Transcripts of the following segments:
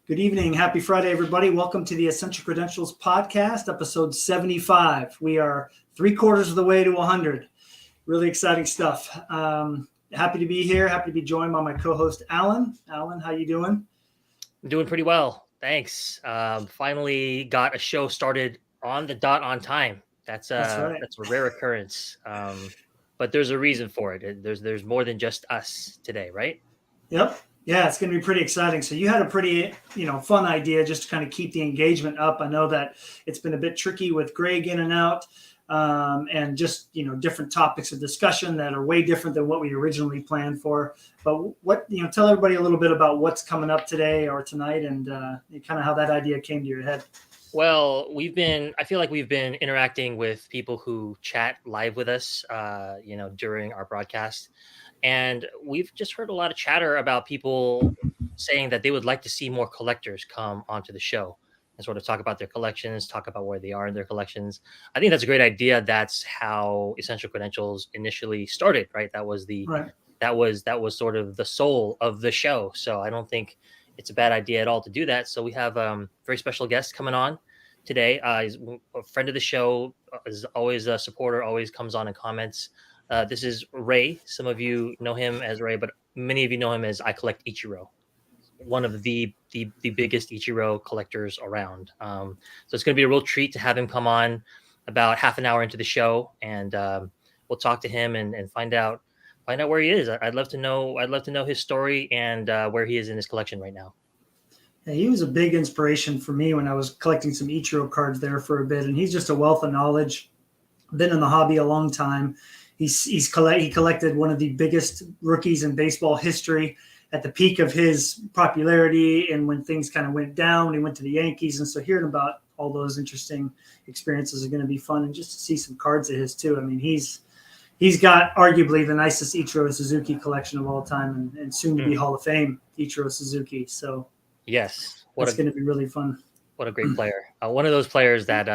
Good evening. Happy Friday, everybody. Welcome to the Essential Credentials Podcast, episode 75. We are 3/4 of the way to 100. Really exciting stuff. Happy to be here. Happy to be joined by my co-host, Alan. Alan, how you doing? I'm doing pretty well. Thanks. Finally got a show started on the dot on time. That's right. That's a rare occurrence. But there's a reason for it. There's more than just us today, right? Yep. Yeah, it's going to be pretty exciting. So you had a pretty, fun idea just to kind of keep the engagement up. I know that it's been a bit tricky with Greg in and out, and just, different topics of discussion that are way different than what we originally planned for. But tell everybody a little bit about what's coming up today or tonight and kind of how that idea came to your head. Well, I feel like we've been interacting with people who chat live with us, during our broadcast. And we've just heard a lot of chatter about people saying that they would like to see more collectors come onto the show and sort of talk about their collections, talk about where they are in their collections. I think that's a great idea. That's how Essential Credentials initially started, right? That was that was sort of the soul of the show. So I don't think it's a bad idea at all to do that. So we have very special guest coming on today. He's a friend of the show, is always a supporter, always comes on and comments. This is Ray. Some of you know him as Ray, but many of you know him as icollectichiro, one of the biggest Ichiro collectors around. So it's going to be a real treat to have him come on about half an hour into the show, and we'll talk to him and find out where he is. I'd love to know his story and where he is in his collection right now. Yeah, he was a big inspiration for me when I was collecting some Ichiro cards there for a bit, and he's just a wealth of knowledge. Been in the hobby a long time. He collected one of the biggest rookies in baseball history at the peak of his popularity, and when things kind of went down, he went to the Yankees. And so hearing about all those interesting experiences are going to be fun, and just to see some cards of his too. I mean, he's got arguably the nicest Ichiro Suzuki collection of all time, and soon to be Hall of Fame Ichiro Suzuki. So yes, that's going to be really fun. What a great player! One of those players that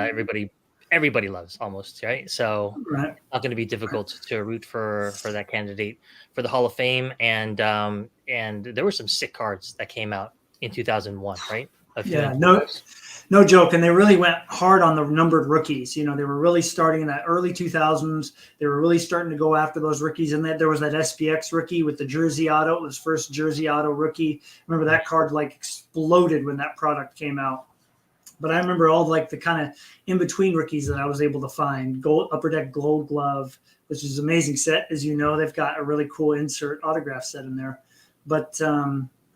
everybody loves almost, right? So Right. It's not going to be difficult to root for that candidate for the Hall of Fame. And there were some sick cards that came out in 2001, right? Yeah, no joke. And they really went hard on the numbered rookies. They were really starting in that early 2000s. They were really starting to go after those rookies. And there was that SPX rookie with the jersey auto. It was first jersey auto rookie. Remember that card exploded when that product came out. But I remember all the kind of in-between rookies that I was able to find. Gold Upper Deck Gold Glove, which is an amazing set. As you know, they've got a really cool insert autograph set in there. But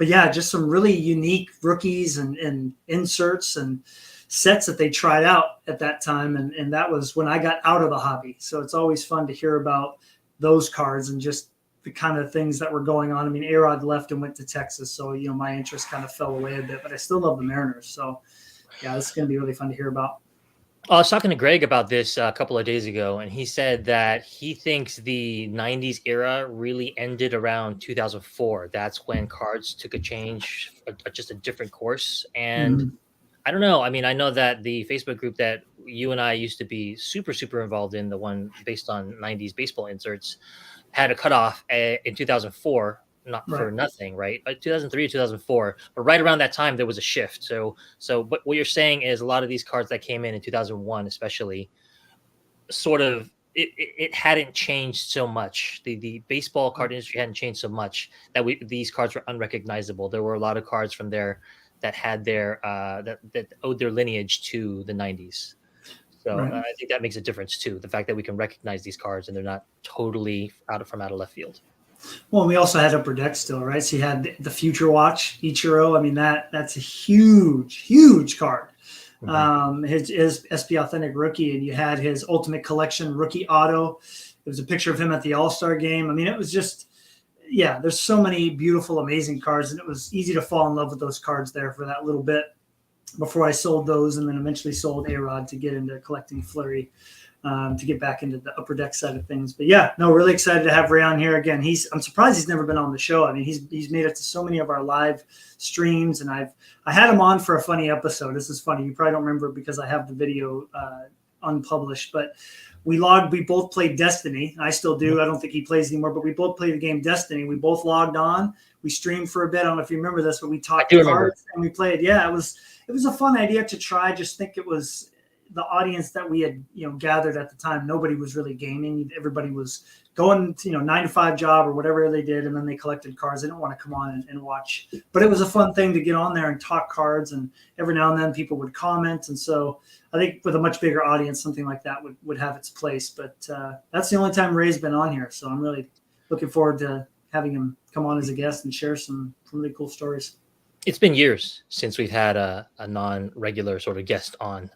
yeah, just some really unique rookies and inserts and sets that they tried out at that time. And that was when I got out of the hobby. So it's always fun to hear about those cards and just the kind of things that were going on. I mean, A-Rod left and went to Texas. So, my interest kind of fell away a bit. But I still love the Mariners. So, yeah, this is going to be really fun to hear about. I was talking to Greg about this a couple of days ago, and he said that he thinks the 90s era really ended around 2004. That's when cards took a change, just a different course. And I don't know. I mean, I know that the Facebook group that you and I used to be super, super involved in, the one based on 90s baseball inserts, had a cutoff in 2004. Not for nothing, right? 2003, 2004, but right around that time there was a shift. So, but what you're saying is a lot of these cards that came in 2001, especially, sort of it hadn't changed so much. The baseball card industry hadn't changed so much that these cards were unrecognizable. There were a lot of cards from there that had their that owed their lineage to the 90s. So I think that makes a difference too. The fact that we can recognize these cards and they're not totally out of left field. Well, we also had Upper Deck still, right? So you had the Future Watch Ichiro. I mean, that's a huge card. His SP Authentic rookie, and you had his Ultimate Collection rookie auto. It was a picture of him at the All-Star game. I mean, it was just, yeah, there's so many beautiful, amazing cards, and it was easy to fall in love with those cards there for that little bit before I sold those, and then eventually sold A-Rod to get into collecting Flurry. To get back into the Upper Deck side of things. But yeah, no, really excited to have Ray on here again. I'm surprised he's never been on the show. I mean, he's made it to so many of our live streams, and I had him on for a funny episode. This is funny. You probably don't remember it because I have the video unpublished, but we both played Destiny. I still do. I don't think he plays anymore, but we both played the game Destiny. We both logged on. We streamed for a bit. I don't know if you remember this, but we talked cards and we played. Yeah, it was a fun idea to try. Just think it was the audience that we had, gathered at the time. Nobody was really gaming. Everybody was going, 9-to-5 job or whatever they did, and then they collected cards. They didn't want to come on and watch. But it was a fun thing to get on there and talk cards, and every now and then people would comment. And so I think with a much bigger audience, something like that would have its place. But that's the only time Ray's been on here. So I'm really looking forward to having him come on as a guest and share some really cool stories. It's been years since we've had a non-regular sort of guest on.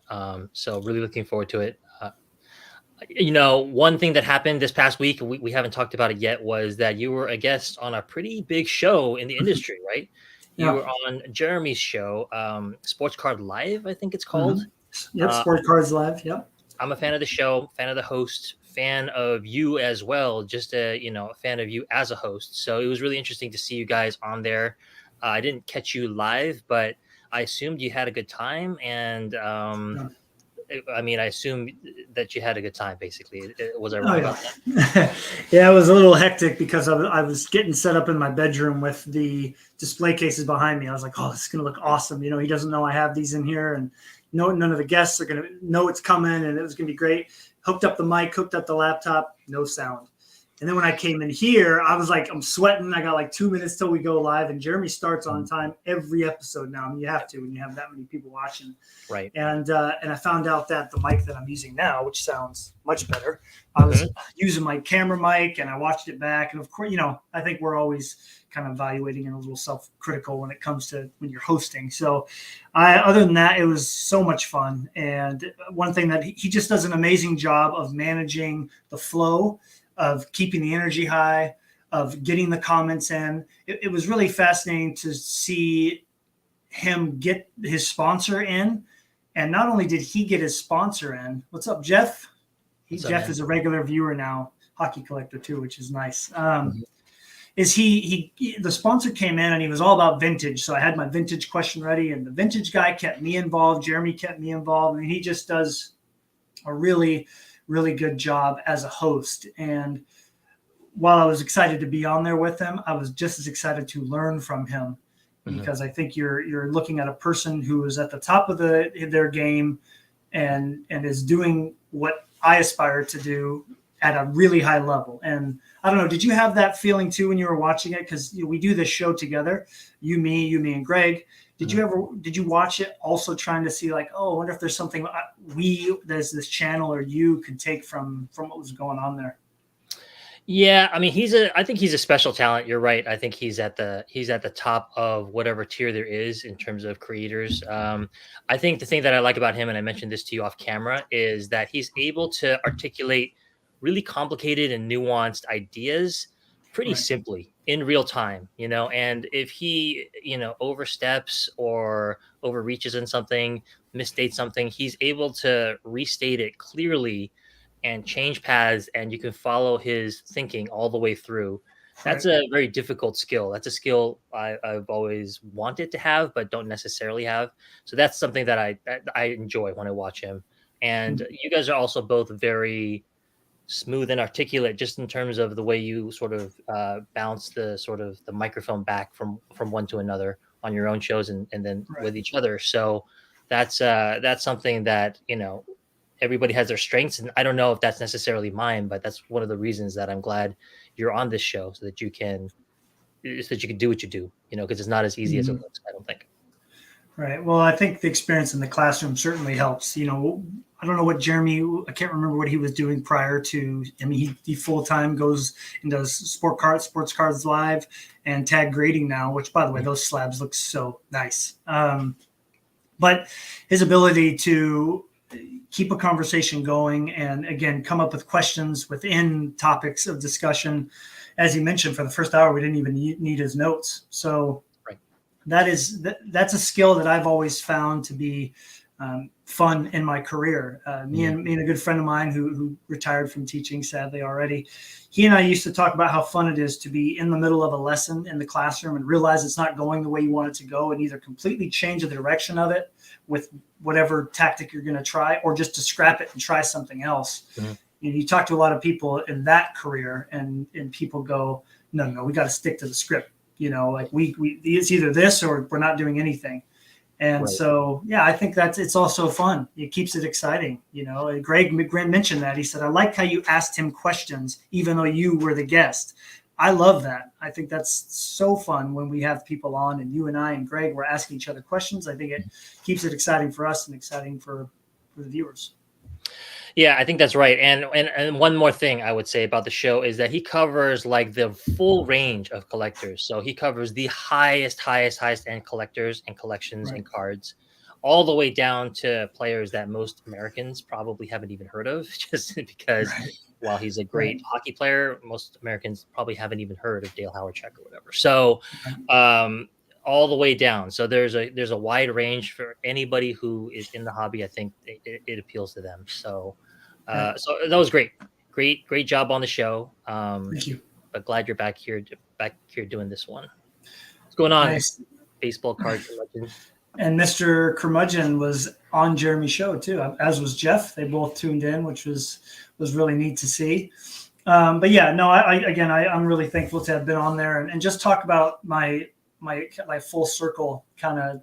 So really looking forward to it. One thing that happened this past week, we haven't talked about it yet, was that you were a guest on a pretty big show in the industry, right? You were on Jeremy's show, Sports Card Live, I think it's called. Mm-hmm. Yep, Sports Cards Live. Yep. I'm a fan of the show, fan of the host, fan of you as well. Just a fan of you as a host. So it was really interesting to see you guys on there. I didn't catch you live, but I assumed you had a good time. And I assume that you had a good time, basically. Was I wrong about that? Yeah, it was a little hectic because I was getting set up in my bedroom with the display cases behind me. I was like, oh, this is going to look awesome. He doesn't know I have these in here. And none of the guests are going to know it's coming. And it was going to be great. Hooked up the mic, hooked up the laptop, no sound. And then when I came in here, I was like, I'm sweating. I got like 2 minutes till we go live. And Jeremy starts on time every episode now. You have to when you have that many people watching. Right. And I found out that the mic that I'm using now, which sounds much better, I was using my camera mic and I watched it back. And of course, I think we're always kind of evaluating and a little self-critical when it comes to when you're hosting. So other than that, it was so much fun. And one thing that he just does an amazing job of managing the flow, of keeping the energy high, of getting the comments in. It was really fascinating to see him get his sponsor in. And not only did he get his sponsor in, what's up, Jeff? Jeff is a regular viewer now, Hockey Collector too, which is nice. The sponsor came in and he was all about vintage. So I had my vintage question ready, and the vintage guy kept me involved. Jeremy kept me involved. And he just does a really, really good job as a host. And while I was excited to be on there with him, I was just as excited to learn from him, because I think you're looking at a person who is at the top of their game and is doing what I aspire to do at a really high level. And I don't know, did you have that feeling too when you were watching it? Because we do this show together, you, me, and Greg. Did you watch it also trying to see like, oh, I wonder if there's something there's this channel or you could take from what was going on there? Yeah, I think he's a special talent. You're right. I think he's at the top of whatever tier there is in terms of creators. I think the thing that I like about him, and I mentioned this to you off camera, is that he's able to articulate really complicated and nuanced ideas pretty simply in real time, and if he, oversteps or overreaches in something, misstates something, he's able to restate it clearly and change paths, and you can follow his thinking all the way through. That's a very difficult skill. That's a skill I've always wanted to have, but don't necessarily have. So that's something that I enjoy when I watch him. And you guys are also both very smooth and articulate, just in terms of the way you sort of bounce the microphone back from one to another on your own shows and then with each other. So that's something that, everybody has their strengths, and I don't know if that's necessarily mine, but that's one of the reasons that I'm glad you're on this show, so that you can do what you do, because it's not as easy as it looks, I don't think. Right. Well, I think the experience in the classroom certainly helps. I don't know what I can't remember what he was doing prior to. He full-time goes and does Sports Cards Live and tag grading now, which, by the way, those slabs look so nice. But his ability to keep a conversation going and, again, come up with questions within topics of discussion. As he mentioned, for the first hour, we didn't even need his notes. So that's a skill that I've always found to be fun in my career. Me and a good friend of mine who retired from teaching, sadly already, he and I used to talk about how fun it is to be in the middle of a lesson in the classroom and realize it's not going the way you want it to go, and either completely change the direction of it with whatever tactic you're going to try, or just to scrap it and try something else. Mm-hmm. You talk to a lot of people in that career, and people go, no, we got to stick to the script. Like we it's either this or we're not doing anything. And so, yeah, I think it's also fun. It keeps it exciting. Greg mentioned that. He said, I like how you asked him questions, even though you were the guest. I love that. I think that's so fun when we have people on and you and I and Greg, we're asking each other questions. I think it keeps it exciting for us and exciting for the viewers. Yeah, I think that's right. And one more thing I would say about the show is that he covers like the full range of collectors. So he covers the highest end collectors and collections and cards, all the way down to players that most Americans probably haven't even heard of, just because while he's a great hockey player, most Americans probably haven't even heard of Dale Hawerchuk or whatever. So all the way down. So there's a wide range for anybody who is in the hobby. I think it appeals to them. So so that was great job on the show. Thank you. But glad you're back here doing this one. What's going on? Nice. Baseball card collection. And Mr. Curmudgeon was on Jeremy's show too, as was Jeff. They both tuned in, which was really neat to see. But yeah, no, I'm really thankful to have been on there and just talk about my full circle kind of,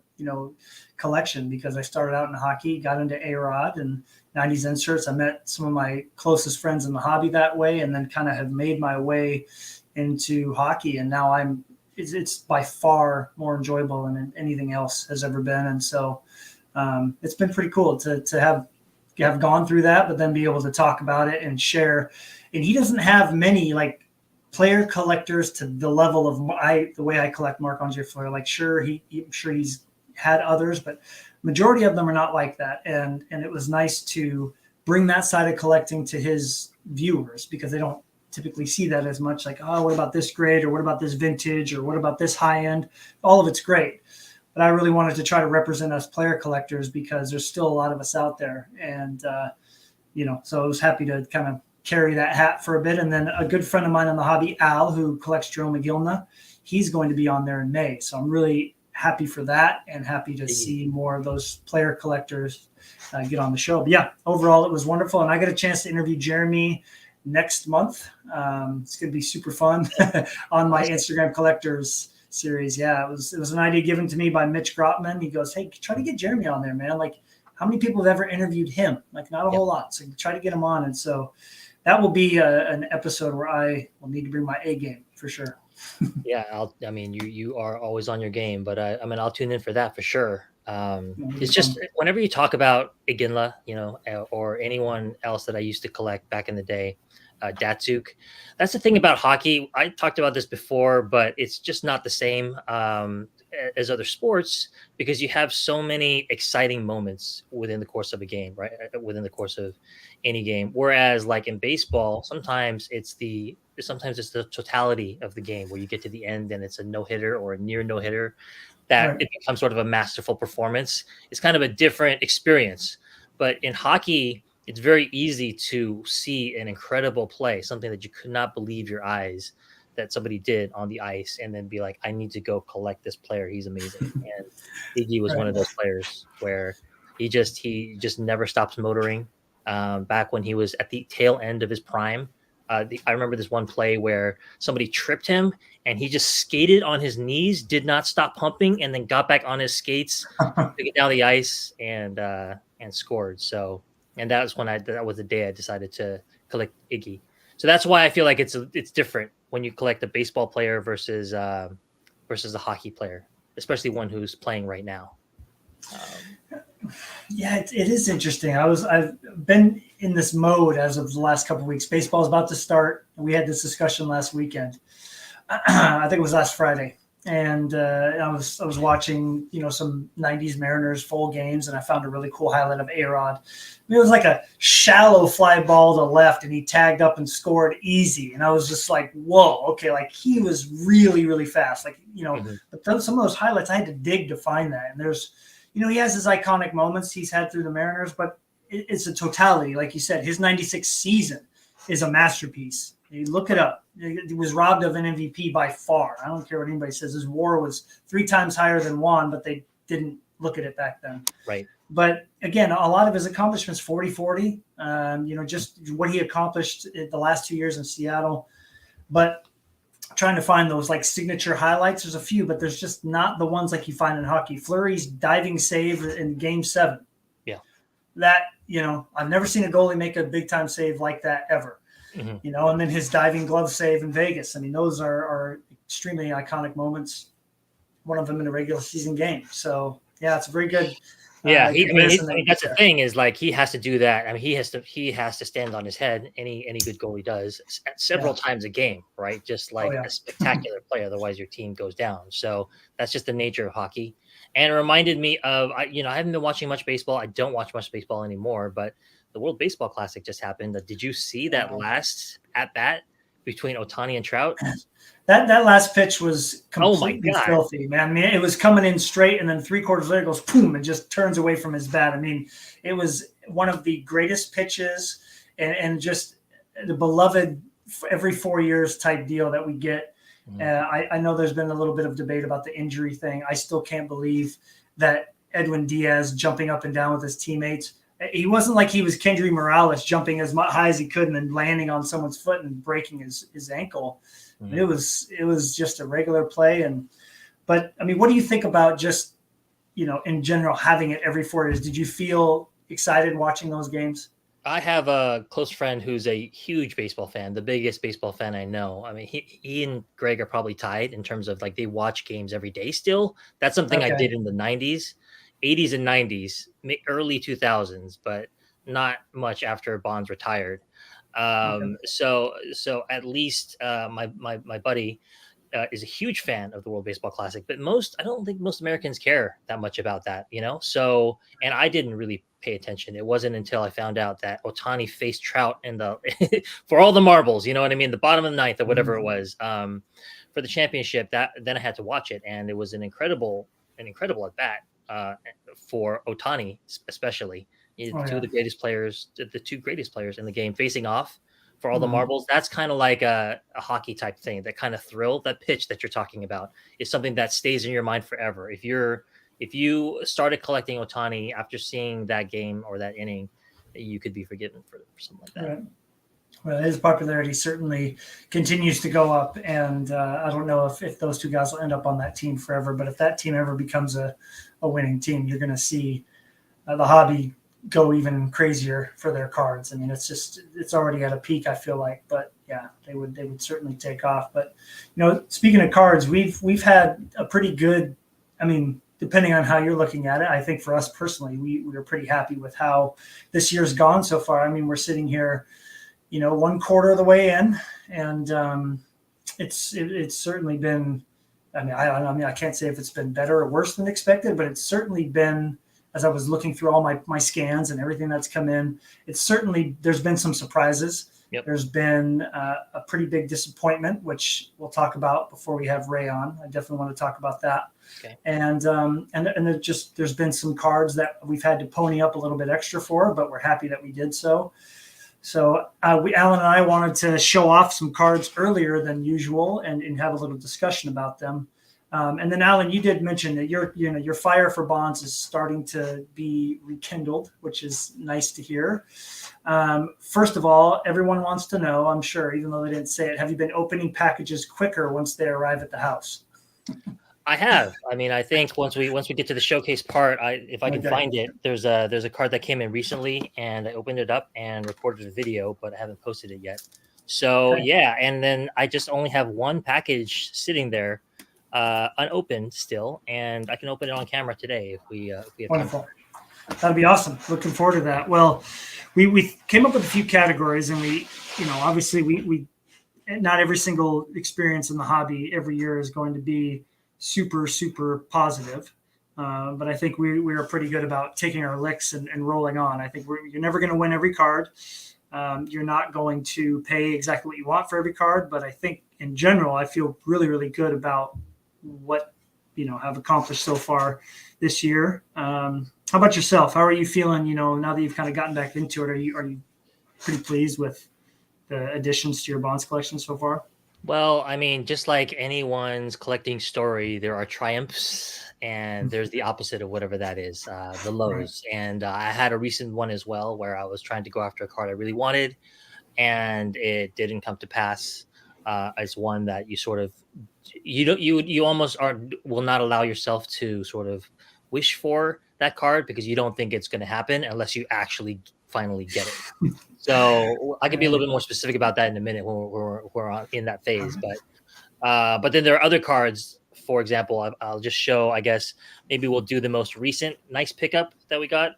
collection, because I started out in hockey, got into A-Rod and 90s inserts. I met some of my closest friends in the hobby that way, and then kind of have made my way into hockey. And now it's by far more enjoyable than anything else has ever been. And so it's been pretty cool to have gone through that, but then be able to talk about it and share. And he doesn't have many like player collectors to the level of the way I collect Marc-Andre Fleury. Like, I'm sure he's had others, but majority of them are not like that. And it was nice to bring that side of collecting to his viewers, because they don't typically see that as much. Like, oh, what about this grade, or what about this vintage, or what about this high end? All of it's great. But I really wanted to try to represent us player collectors, because there's still a lot of us out there. And, so I was happy to kind of carry that hat for a bit. And then a good friend of mine in the hobby, Al, who collects Joe McGillna, he's going to be on there in May. So I'm really happy for that, and happy to see more of those player collectors get on the show. But yeah, overall, it was wonderful. And I got a chance to interview Jeremy next month. It's going to be super fun on my Instagram collectors series. Yeah, it was an idea given to me by Mitch Grotman. He goes, hey, try to get Jeremy on there, man. Like, how many people have ever interviewed him? Like, not a whole lot. So try to get him on. And so that will be an episode where I will need to bring my A game for sure. Yeah, you are always on your game, but I'll tune in for that for sure. It's just whenever you talk about Iginla, or anyone else that I used to collect back in the day, Datsuk. That's the thing about hockey. I talked about this before, but it's just not the same as other sports, because you have so many exciting moments within the course of a game, right? Within the course of any game. Whereas like in baseball, sometimes it's the totality of the game where you get to the end and it's a no-hitter or a near no-hitter, that it becomes sort of a masterful performance. It's kind of a different experience. But in hockey, it's very easy to see an incredible play, something that you could not believe your eyes that somebody did on the ice, and then be like, I need to go collect this player. He's amazing. And Iggy was one of those players where he just never stops motoring. Back when he was at the tail end of his prime, I remember this one play where somebody tripped him and he just skated on his knees, did not stop pumping, and then got back on his skates to get down the ice and scored. So, and that was the day I decided to collect Iggy. So that's why I feel like it's different when you collect a baseball player versus a hockey player, especially one who's playing right now. Yeah, it is interesting. I've been in this mode as of the last couple of weeks. Baseball is about to start. We had this discussion last weekend. I think it was last Friday, and I was watching some '90s Mariners full games, and I found a really cool highlight of A-Rod. It was like a shallow fly ball to left, and he tagged up and scored easy. And I was just like, whoa, okay, like he was really, really fast. Like, but some of those highlights, I had to dig to find that. And there's he has his iconic moments he's had through the Mariners, but it's a totality. Like you said, his 96 season is a masterpiece. You look it up. He was robbed of an MVP by far. I don't care what anybody says. His WAR was 3 times higher than Juan, but they didn't look at it back then. Right. But again, a lot of his accomplishments, 40-40, just what he accomplished in the last 2 years in Seattle. But trying to find those like signature highlights, there's a few, but there's just not the ones like you find in hockey. Fleury's diving save in Game 7. Yeah. That, I've never seen a goalie make a big time save like that ever. Mm-hmm. And then his diving glove save in Vegas. I mean, those are extremely iconic moments. One of them in a regular season game. So yeah, it's a very good. Yeah, that's the thing is like he has to do that. I mean, he has to stand on his head. Any good goalie does several times a game, right? Just like a spectacular play. Otherwise, your team goes down. So that's just the nature of hockey. And it reminded me of I haven't been watching much baseball. I don't watch much baseball anymore. But the World Baseball Classic just happened. Did you see that last at bat between Ohtani and Trout? That last pitch was completely filthy, man. I mean, it was coming in straight, and then 3/4 later goes boom and just turns away from his bat. I mean, it was one of the greatest pitches and just the beloved every 4 years type deal that we get. I know there's been a little bit of debate about the injury thing. I still can't believe that Edwin Diaz jumping up and down with his teammates. He wasn't like he was Kendry Morales jumping as high as he could and then landing on someone's foot and breaking his ankle. Mm-hmm. It was just a regular play. But I mean, what do you think about just, in general, having it every 4 years? Did you feel excited watching those games? I have a close friend who's a huge baseball fan, the biggest baseball fan I know. I mean, he and Greg are probably tied in terms of like they watch games every day still. That's something I did in the 90s. 80s and 90s, early 2000s, but not much after Bonds retired. So at least my buddy is a huge fan of the World Baseball Classic, but I don't think most Americans care that much about that, So, and I didn't really pay attention. It wasn't until I found out that Ohtani faced Trout in the for all the marbles, you know what I mean, the bottom of the ninth or whatever it was, for the championship. Then I had to watch it, and it was an incredible at bat. For Ohtani, especially two of the greatest players, the 2 greatest players in the game facing off for all the marbles. That's kind of like a hockey type thing. That kind of thrill, that pitch that you're talking about, is something that stays in your mind forever. If you started collecting Ohtani after seeing that game or that inning, you could be forgiven for something like that. Right. Well, his popularity certainly continues to go up, and I don't know if those 2 guys will end up on that team forever, but if that team ever becomes a winning team, you're going to see the hobby go even crazier for their cards. I mean, it's already at a peak, I feel like, but yeah, they would certainly take off. But, speaking of cards, we've had a pretty good, I mean, depending on how you're looking at it, I think for us personally, we are pretty happy with how this year's gone so far. I mean, we're sitting here, 1/4 of the way in, and it's certainly been. I mean, I can't say if it's been better or worse than expected, but it's certainly been. As I was looking through all my scans and everything that's come in, there's been some surprises. Yep. There's been a pretty big disappointment, which we'll talk about before we have Ray on. I definitely want to talk about that. Okay. And there's been some cards that we've had to pony up a little bit extra for, but we're happy that we did so. So Alan and I wanted to show off some cards earlier than usual and have a little discussion about them. And then Alan, you did mention that your fire for Bonds is starting to be rekindled, which is nice to hear. First of all, everyone wants to know, I'm sure, even though they didn't say it, have you been opening packages quicker once they arrive at the house? I have. I mean, I think once we get to the showcase part, if I can find it, there's a card that came in recently, and I opened it up and recorded a video, but I haven't posted it yet. So yeah, and then I just only have one package sitting there, unopened still, and I can open it on camera today if we have Wonderful. Time. That'd be awesome. Looking forward to that. Well, we came up with a few categories, and obviously we not every single experience in the hobby every year is going to be super, super positive. But I think we are pretty good about taking our licks and rolling on. I think you're never going to win every card. You're not going to pay exactly what you want for every card. But I think in general, I feel really, really good about what have accomplished so far this year. How about yourself? How are you feeling? Now that you've kind of gotten back into it, are you pretty pleased with the additions to your Bonds collection so far? Well, I mean, just like anyone's collecting story, there are triumphs and there's the opposite of whatever that is, the Right. lows. And I had a recent one as well where I was trying to go after a card I really wanted, and it didn't come to pass. As one that you sort of you don't you almost are will not allow yourself to sort of wish for that card because you don't think it's going to happen unless you actually finally get it. So I could be a little bit more specific about that in a minute when we're in that phase. But then there are other cards. For example, I'll just show. I guess maybe we'll do the most recent nice pickup that we got.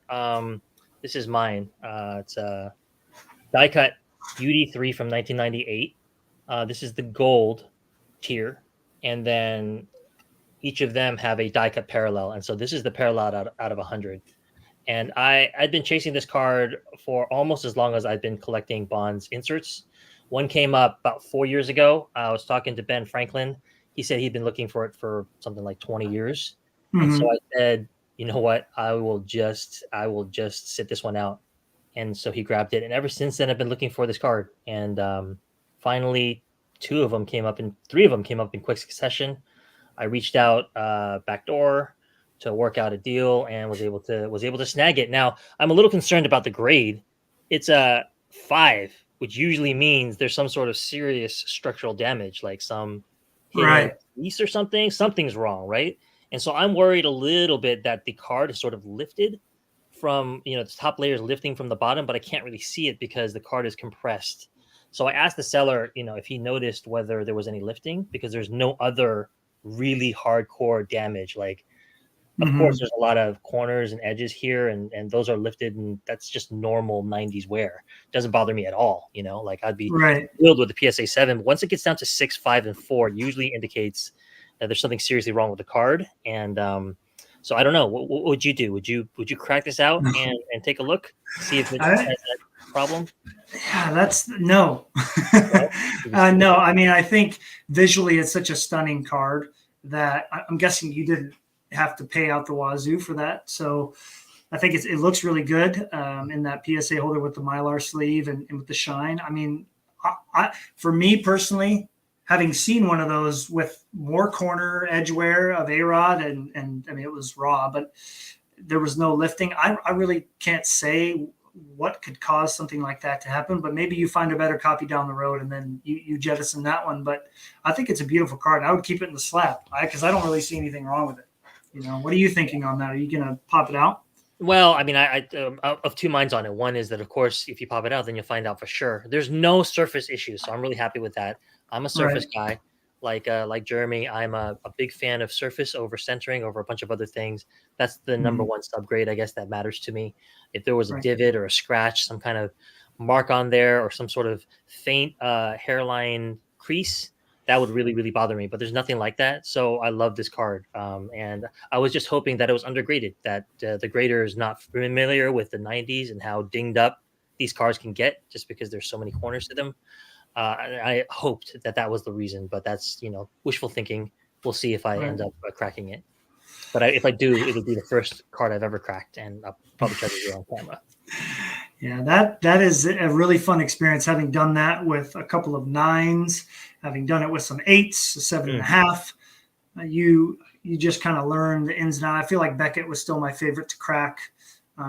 This is mine. It's a die cut UD3 from 1998. This is the gold tier, and then each of them have a die cut parallel, and so this is the parallel out of 100. And I'd been chasing this card for almost as long as I've been collecting Bonds inserts. One came up about 4 years ago. I was talking to Ben Franklin. He said he'd been looking for it for something like 20 years. And so Mm-hmm. I said, you know what? I will just sit this one out. And so he grabbed it. And ever since then, I've been looking for this card. And finally, three of them came up in quick succession. I reached out backdoor to work out a deal and was able to snag it. Now I'm a little concerned about the grade. It's a 5, which usually means there's some sort of serious structural damage, like some hidden Right. piece or something. Something's wrong, right? And so I'm worried a little bit that the card is sort of lifted from the top layer is lifting from the bottom, but I can't really see it because the card is compressed. So I asked the seller, if he noticed whether there was any lifting because there's no other really hardcore damage. Like, of course, Mm-hmm. there's a lot of corners and edges here, and those are lifted, and that's just normal 90s wear. Doesn't bother me at all. Like I'd be Right. thrilled with the PSA 7. Once it gets down to 6, 5, and 4, usually indicates that there's something seriously wrong with the card. And so I don't know. What would you do? Would you crack this out and take a look, see if it I, has that problem? yeah, that's no. No? No, I mean, I think visually it's such a stunning card that I'm guessing you didn't have to pay out the wazoo for that. So I think it looks really good in that PSA holder with the Mylar sleeve and with the shine. I mean, for me personally, having seen one of those with more corner edge wear of A-Rod and I mean, it was raw, but there was no lifting. I really can't say what could cause something like that to happen, but maybe you find a better copy down the road and then you jettison that one. But I think it's a beautiful card. I would keep it in the slab because I don't really see anything wrong with it. What are you thinking on that? Are you going to pop it out? Well, I mean, I of two minds on it. One is that, of course, if you pop it out, then you'll find out for sure. There's no surface issues, so I'm really happy with that. I'm a surface Right. guy, like Jeremy. I'm a big fan of surface over centering over a bunch of other things. That's the number Mhm. one subgrade, I guess, that matters to me. If there was a Right. divot or a scratch, some kind of mark on there, or some sort of faint hairline crease, that would really, really bother me. But there's nothing like that, so I love this card. And I was just hoping that it was undergraded, that the grader is not familiar with the 90s and how dinged up these cars can get just because there's so many corners to them. I hoped that was the reason, but that's, wishful thinking. We'll see if I Right. end up cracking it. But if I do, it'll be the first card I've ever cracked, and I'll probably try to do it on camera. Yeah, that is a really fun experience. Having done that with a couple of 9s, having done it with some 8s, a seven and Mm. a half, you just kind of learn the ins and outs. I feel like Beckett was still my favorite to crack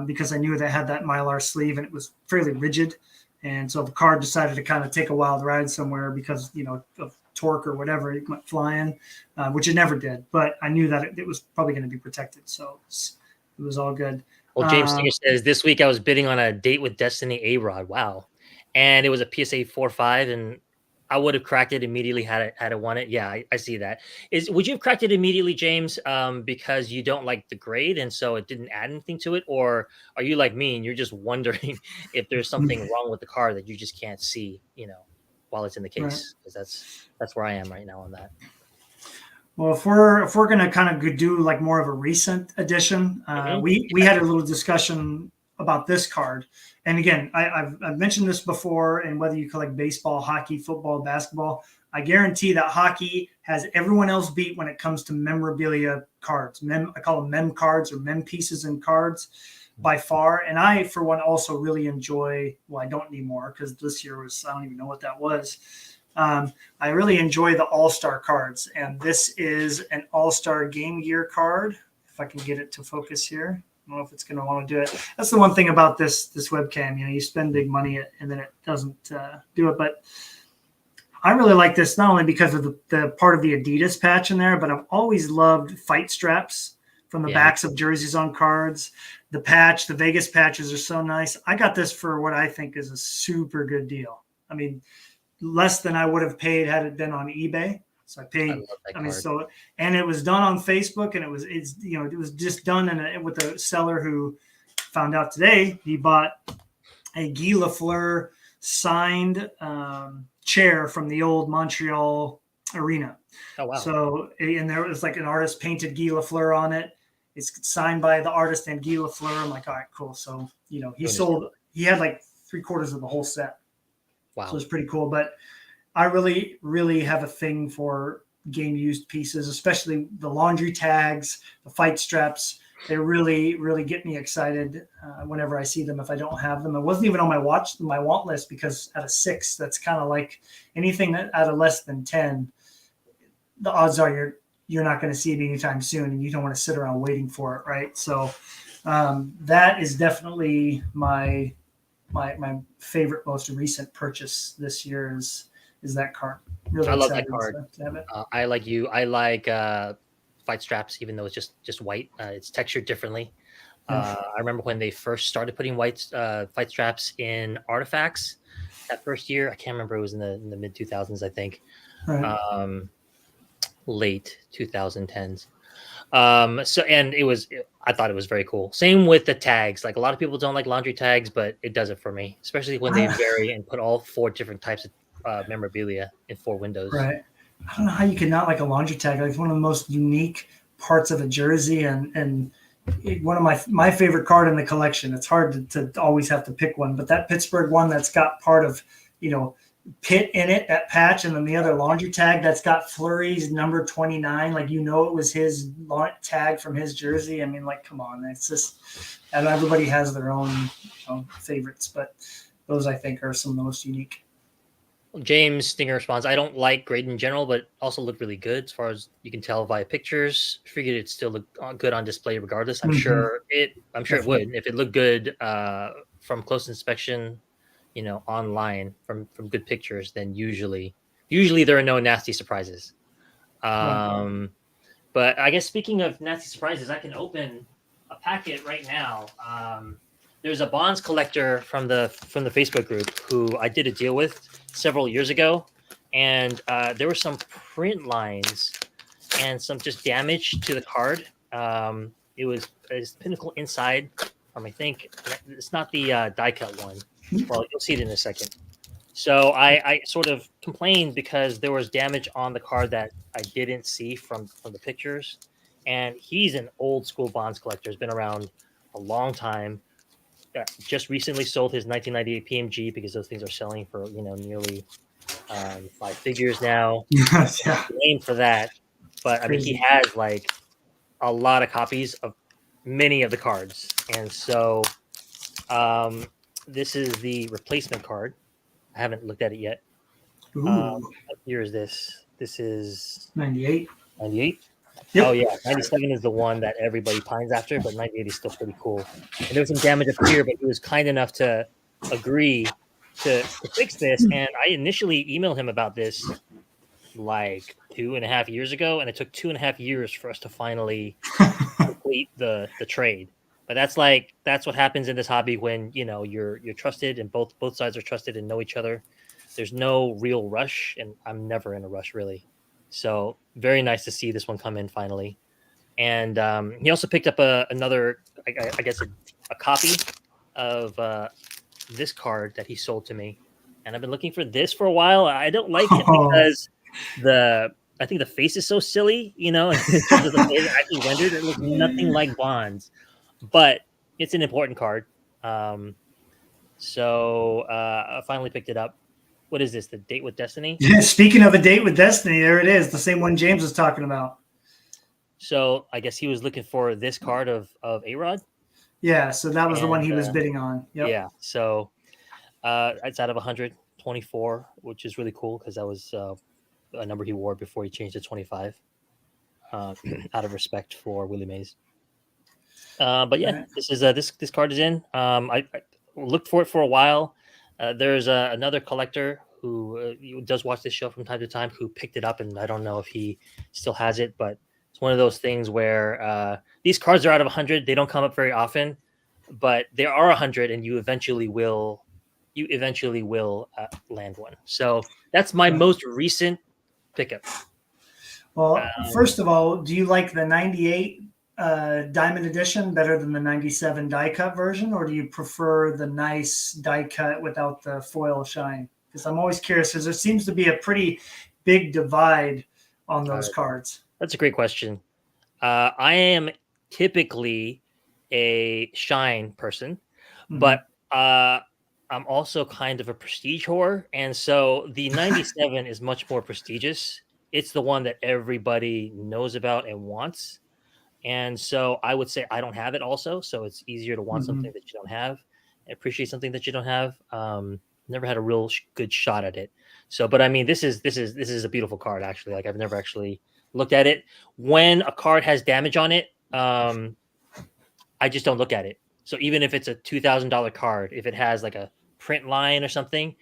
because I knew that had that Mylar sleeve and it was fairly rigid. And so if a card decided to kind of take a wild ride somewhere because of torque or whatever, it went flying, which it never did. But I knew that it was probably going to be protected, so it was all good. Well, James Singer says this week I was bidding on a Date with Destiny A-Rod. Wow, and it was a PSA 4.5, and I would have cracked it immediately had it won it. Yeah, I see that. Would you have cracked it immediately, James? Because you don't like the grade, and so it didn't add anything to it, or are you like me and you're just wondering if there's something wrong with the car that you just can't see, while it's in the Right. case? Because that's where I am right now on that. Well, if we're gonna kind of do like more of a recent edition, Mhm. we had a little discussion about this card. And again, I've mentioned this before, and whether you collect baseball, hockey, football, basketball, I guarantee that hockey has everyone else beat when it comes to memorabilia cards. I call them mem cards or mem pieces and cards by far. And I, for one, also really enjoy, well, I don't anymore because this year was, I don't even know what that was. I really enjoy the All-Star cards. And this is an All-Star Game Gear card. If I can get it to focus here. I don't know if it's going to want to do it. That's the one thing about this webcam. You know, you spend big money and then it doesn't do it. But I really like this not only because of the part of the Adidas patch in there, but I've always loved fight straps from the backs of jerseys on cards. The patch, the Vegas patches are so nice. I got this for what I think is a super good deal. I mean, less than I would have paid had it been on eBay. So I paid. And it was done on Facebook, and it was just done with a seller who found out today he bought a Guy Lafleur signed chair from the old Montreal arena. Oh wow! So and there was like an artist painted Guy Lafleur on it. It's signed by the artist and Guy Lafleur. I'm like, all right, cool. So he had like 3/4 of the whole set. Wow. So it's pretty cool. But I really, really have a thing for game used pieces, especially the laundry tags, the fight straps. They really, really get me excited whenever I see them. If I don't have them, it wasn't even on my want list because out of 6, that's kind of like anything out of less than 10. The odds are you're not going to see it anytime soon, and you don't want to sit around waiting for it, right? So that is definitely my favorite, most recent purchase this year is that card. Really I love that card. To have it. I like you. I like fight straps, even though it's just white. It's textured differently. I remember when they first started putting white fight straps in artifacts that first year. I can't remember. It was in the mid 2000s, I think. Right. Late 2010s. I thought it was very cool. Same with the tags. Like a lot of people don't like laundry tags, but it does it for me, especially when they vary and put all 4 different types of memorabilia in 4 windows. Right. I don't know how you can not like a laundry tag. Like, it's one of the most unique parts of a jersey and one of my favorite card in the collection. It's hard to always have to pick one, but that Pittsburgh one that's got part of, Pitt in it, that patch, and then the other laundry tag that's got Fleury's number 29. Like, it was his tag from his jersey. I mean, like, come on. It's just, and everybody has their own favorites, but those I think are some of the most unique. James Stinger responds, I don't like grade in general, but also look really good as far as you can tell via pictures. Figured it'd still look good on display regardless. I'm sure it would. If it looked good from close inspection, online from good pictures, then usually there are no nasty surprises. But I guess speaking of nasty surprises, I can open a packet right now. There's a Bonds collector from the Facebook group who I did a deal with several years ago, and there were some print lines and some just damage to the card. It was Pinnacle inside, I think it's not the die cut one. Well, you'll see it in a second. So I sort of complained because there was damage on the card that I didn't see from the pictures. And he's an old school Bonds collector. He's been around a long time. Just recently sold his 1998 PMG because those things are selling for nearly 5 figures now. Yeah. Blame for that. But I mean, he has like a lot of copies of many of the cards. And so this is the replacement card. I haven't looked at it yet. What year is this? This is 98. 98? Yep. Oh, yeah. 97 is the one that everybody pines after, but 98 is still pretty cool. And there was some damage up here, but he was kind enough to agree to fix this. And I initially emailed him about this like 2.5 years ago, and it took 2.5 years for us to finally complete the trade. But that's what happens in this hobby when you're trusted and both sides are trusted and know each other. There's no real rush, and I'm never in a rush really. So very nice to see this one come in finally. And he also picked up another, I guess a copy of this card that he sold to me. And I've been looking for this for a while. I don't like it because I think the face is so silly, in terms of the way it actually rendered. It looks nothing like Bonds. But it's an important card. So I finally picked it up. What is this? The Date with Destiny? Yeah, speaking of A Date with Destiny, there it is. The same one James was talking about. So I guess he was looking for this card of A-Rod. Yeah, so that was the one he was bidding on. Yep. Yeah. So it's out of 124, which is really cool because that was a number he wore before he changed to 25. Out of respect for Willie Mays. But yeah, Right. this is this card is in. I looked for it for a while. There's another collector who does watch this show from time to time who picked it up, and I don't know if he still has it, but it's one of those things where these cards are out of 100. They don't come up very often, but there are 100, and you eventually will land one. So that's my most recent pickup. Well, first of all, do you like the 98 Diamond Edition better than the 97 die cut version, or do you prefer the nice die cut without the foil shine? Because I'm always curious, because there seems to be a pretty big divide on those cards. That's a great question. I am typically a shine person, but I'm also kind of a prestige whore. And so the 97 is much more prestigious. It's the one that everybody knows about and wants. And so I would say I don't have it also. So it's easier to want something that you don't have, appreciate something that you don't have. Never had a real good shot at it. So, but I mean, this is a beautiful card actually. Like I've never actually looked at it. When a card has damage on it, I just don't look at it. So even if it's a $2,000 card, if it has like a print line or something,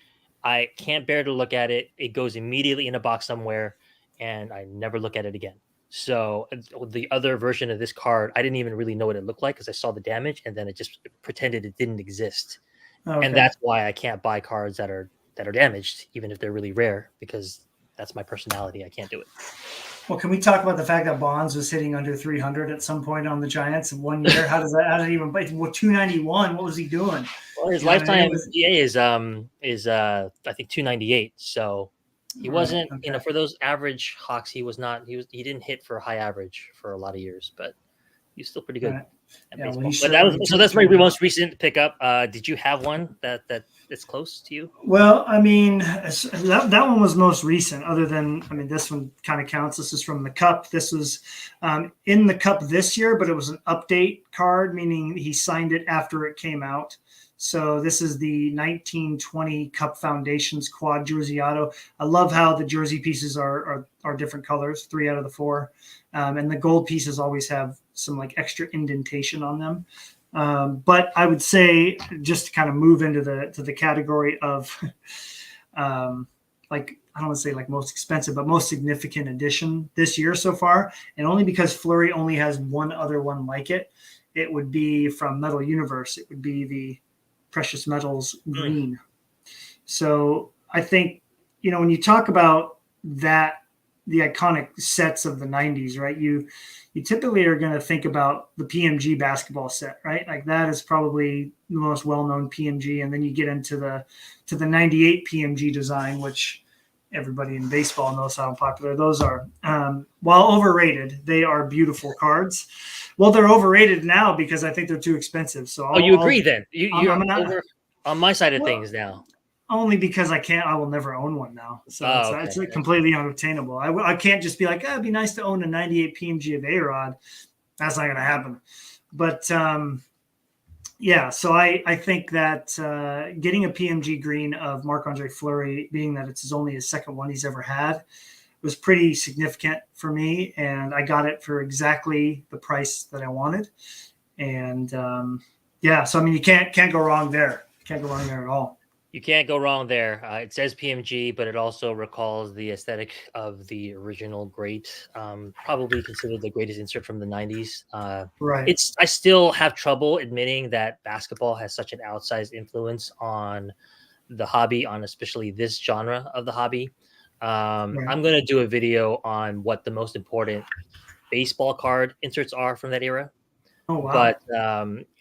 I can't bear to look at it. It goes immediately in a box somewhere, and I never look at it again. So the other version of this card, I didn't even really know what it looked like because I saw the damage, and then it just pretended it didn't exist. Okay. And that's why I can't buy cards that are damaged, even if they're really rare, because that's my personality. I can't do it. Well, can we talk about the fact that Bonds was hitting under 300 at some point on the Giants in 1 year? How did it even? Well, 291. What was he doing? Well, his lifetime EA is I think 298. So he wasn't, for those average Hawks, he didn't hit for a high average for a lot of years, but he's still pretty good. Right. Yeah, well, so that's my most recent pickup. Did you have one that's close to you? Well, I mean, that one was most recent. Other than, I mean, this one kind of counts. This is from the Cup. This was in the Cup this year, but it was an update card, meaning he signed it after it came out. So this is the 1920 Cup Foundations Quad Jersey Auto. I love how the jersey pieces are different colors, 3 out of the 4. And the gold pieces always have some like extra indentation on them. But I would say, just to kind of move into the category of like, I don't want to say like most expensive, but most significant addition this year so far. And only because Fleury only has one other one like it, it would be from Metal Universe. It would be the Precious Metals green. So I think, when you talk about that, the iconic sets of the 90s, right? You typically are going to think about the PMG basketball set, right? Like that is probably the most well-known PMG. And then you get into the 98 PMG design, which everybody in baseball knows how popular those are. While overrated, they are beautiful cards. Well, they're overrated now because I think they're too expensive. So you agree then? You're over on my side of things now. Only because I will never own one now. So it's completely unobtainable. I can't just be like, it'd be nice to own a 98 PMG of A-Rod. That's not going to happen. But yeah, so I think that getting a PMG green of Marc-Andre Fleury, being that it's only his second one he's ever had, was pretty significant for me. And I got it for exactly the price that I wanted. And yeah, so I mean, you can't go wrong there. Can't go wrong there at all. You can't go wrong there. It says PMG, but it also recalls the aesthetic of the original great, probably considered the greatest insert from the 90s. Right. I still have trouble admitting that basketball has such an outsized influence on the hobby, on especially this genre of the hobby. I'm going to do a video on what the most important baseball card inserts are from that era. Oh, wow. But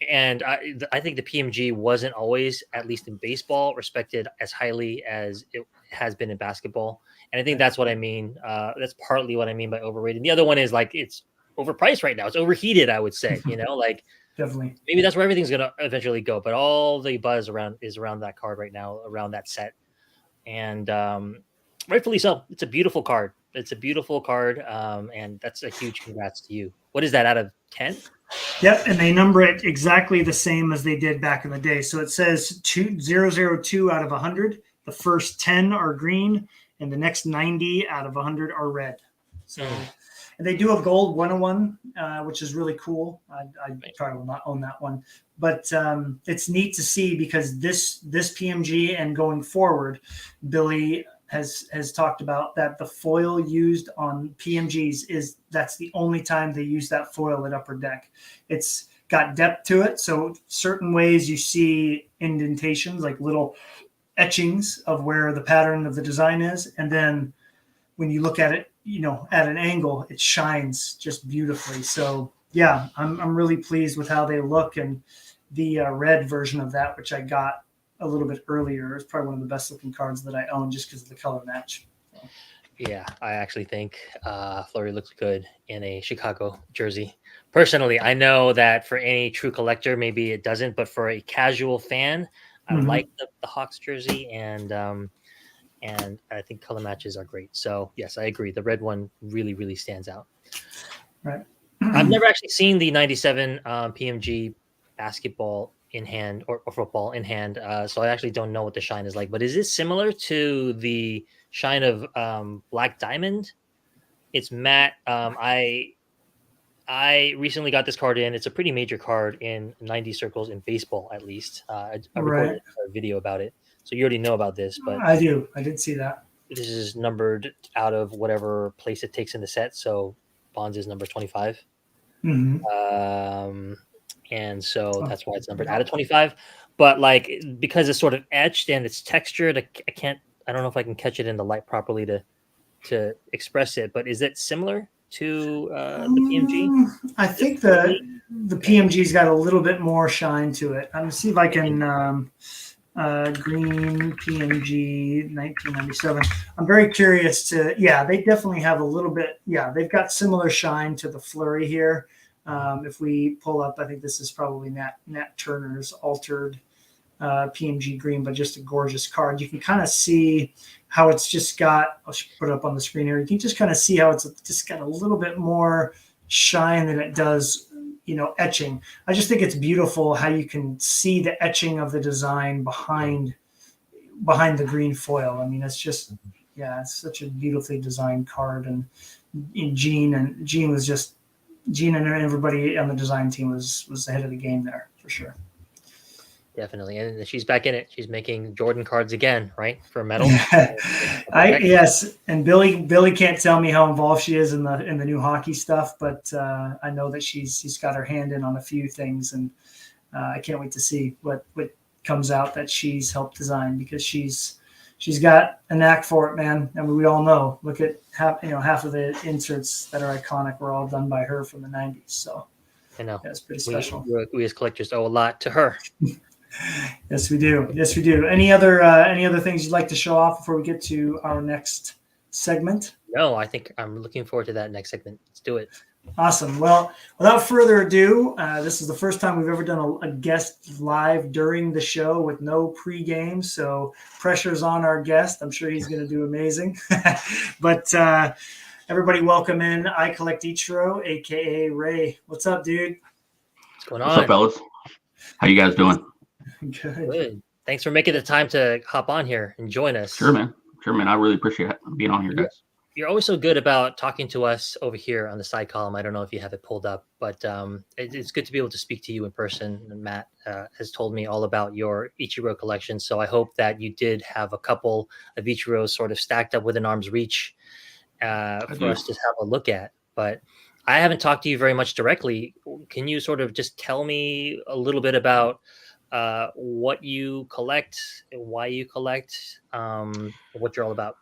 and I think the PMG wasn't always, at least in baseball, respected as highly as it has been in basketball. And I think that's what I mean. That's partly what I mean by overrated. The other one is like it's overpriced right now. It's overheated, I would say. Like definitely. Maybe that's where everything's going to eventually go. But all the buzz is around that card right now, around that set. and rightfully so. It's a beautiful card. It's a beautiful card, and that's a huge congrats to you. What is that out of 10? Yep, and they number it exactly the same as they did back in the day. So it says 002 out of 100. The first 10 are green, and the next 90 out of 100 are red. So, and they do a gold 101, which is really cool. I probably will not own that one, but it's neat to see because this PMG and going forward, Billy has talked about that the foil used on PMGs that's the only time they use that foil at Upper Deck. It's got depth to it, so certain ways you see indentations, like little etchings of where the pattern of the design is, and then when you look at it, at an angle, it shines just beautifully. So yeah, I'm really pleased with how they look, and the red version of that, which I got a little bit earlier, is probably one of the best looking cards that I own just because of the color match. So. Yeah, I actually think Fleury looks good in a Chicago jersey. Personally, I know that for any true collector, maybe it doesn't, but for a casual fan, I like the Hawks jersey, and I think color matches are great. So yes, I agree. The red one really, really stands out. Right. I've never actually seen the 97 PMG basketball in hand or football in hand. So I actually don't know what the shine is like, but is it similar to the shine of Black Diamond? It's matte. I recently got this card in. It's a pretty major card in 90 circles in baseball, at least. I recorded a video about it. So you already know about this, but I do. I did see that. This is numbered out of whatever place it takes in the set. So Bonds is number 25. And so that's why it's numbered out of 25. But like, because it's sort of etched and it's textured, I don't know if I can catch it in the light properly to express it, but is it similar to the PMG? I think the PMG's got a little bit more shine to it. I'm gonna see if I can green PMG 1997. I'm very curious to. Yeah, they definitely have a little bit. Yeah, they've got similar shine to the Fleury here. If we pull up, I think this is probably Nat Turner's altered PMG green, but just a gorgeous card. You can kind of see how it's just got, I'll put it up on the screen here. You can just kind of see how it's just got a little bit more shine than it does, etching. I just think it's beautiful how you can see the etching of the design behind the green foil. I mean, it's just, it's such a beautifully designed card. And Gene and everybody on the design team was ahead of the game there for sure. Definitely, and she's back in it. She's making Jordan cards again, right, for metal. Yes, and Billy can't tell me how involved she is in the new hockey stuff, but I know that she's got her hand in on a few things, and I can't wait to see what comes out that she's helped design, because she's got a knack for it, man. I mean, we all know. Look at half of the inserts that are iconic were all done by her from the 90s. So I know that's pretty special. We as collectors owe a lot to her. Yes, we do. Yes, we do. Any other things you'd like to show off before we get to our next segment? No, I think I'm looking forward to that next segment. Let's do it. Awesome. Well, without further ado, this is the first time we've ever done a guest live during the show with no pregame, so pressure's on our guest. I'm sure he's going to do amazing. But everybody, welcome in icollectichiro, aka Ray. What's up, dude? What's going on? What's up, fellas? How you guys doing? Good. Thanks for making the time to hop on here and join us. Sure, man. I really appreciate being on here, guys. You're always so good about talking to us over here on the side column. I don't know if you have it pulled up, but it's good to be able to speak to you in person. And Matt has told me all about your Ichiro collection, so I hope that you did have a couple of Ichiros sort of stacked up within arm's reach for us to have a look at. But I haven't talked to you very much directly. Can you sort of just tell me a little bit about what you collect, why you collect, what you're all about?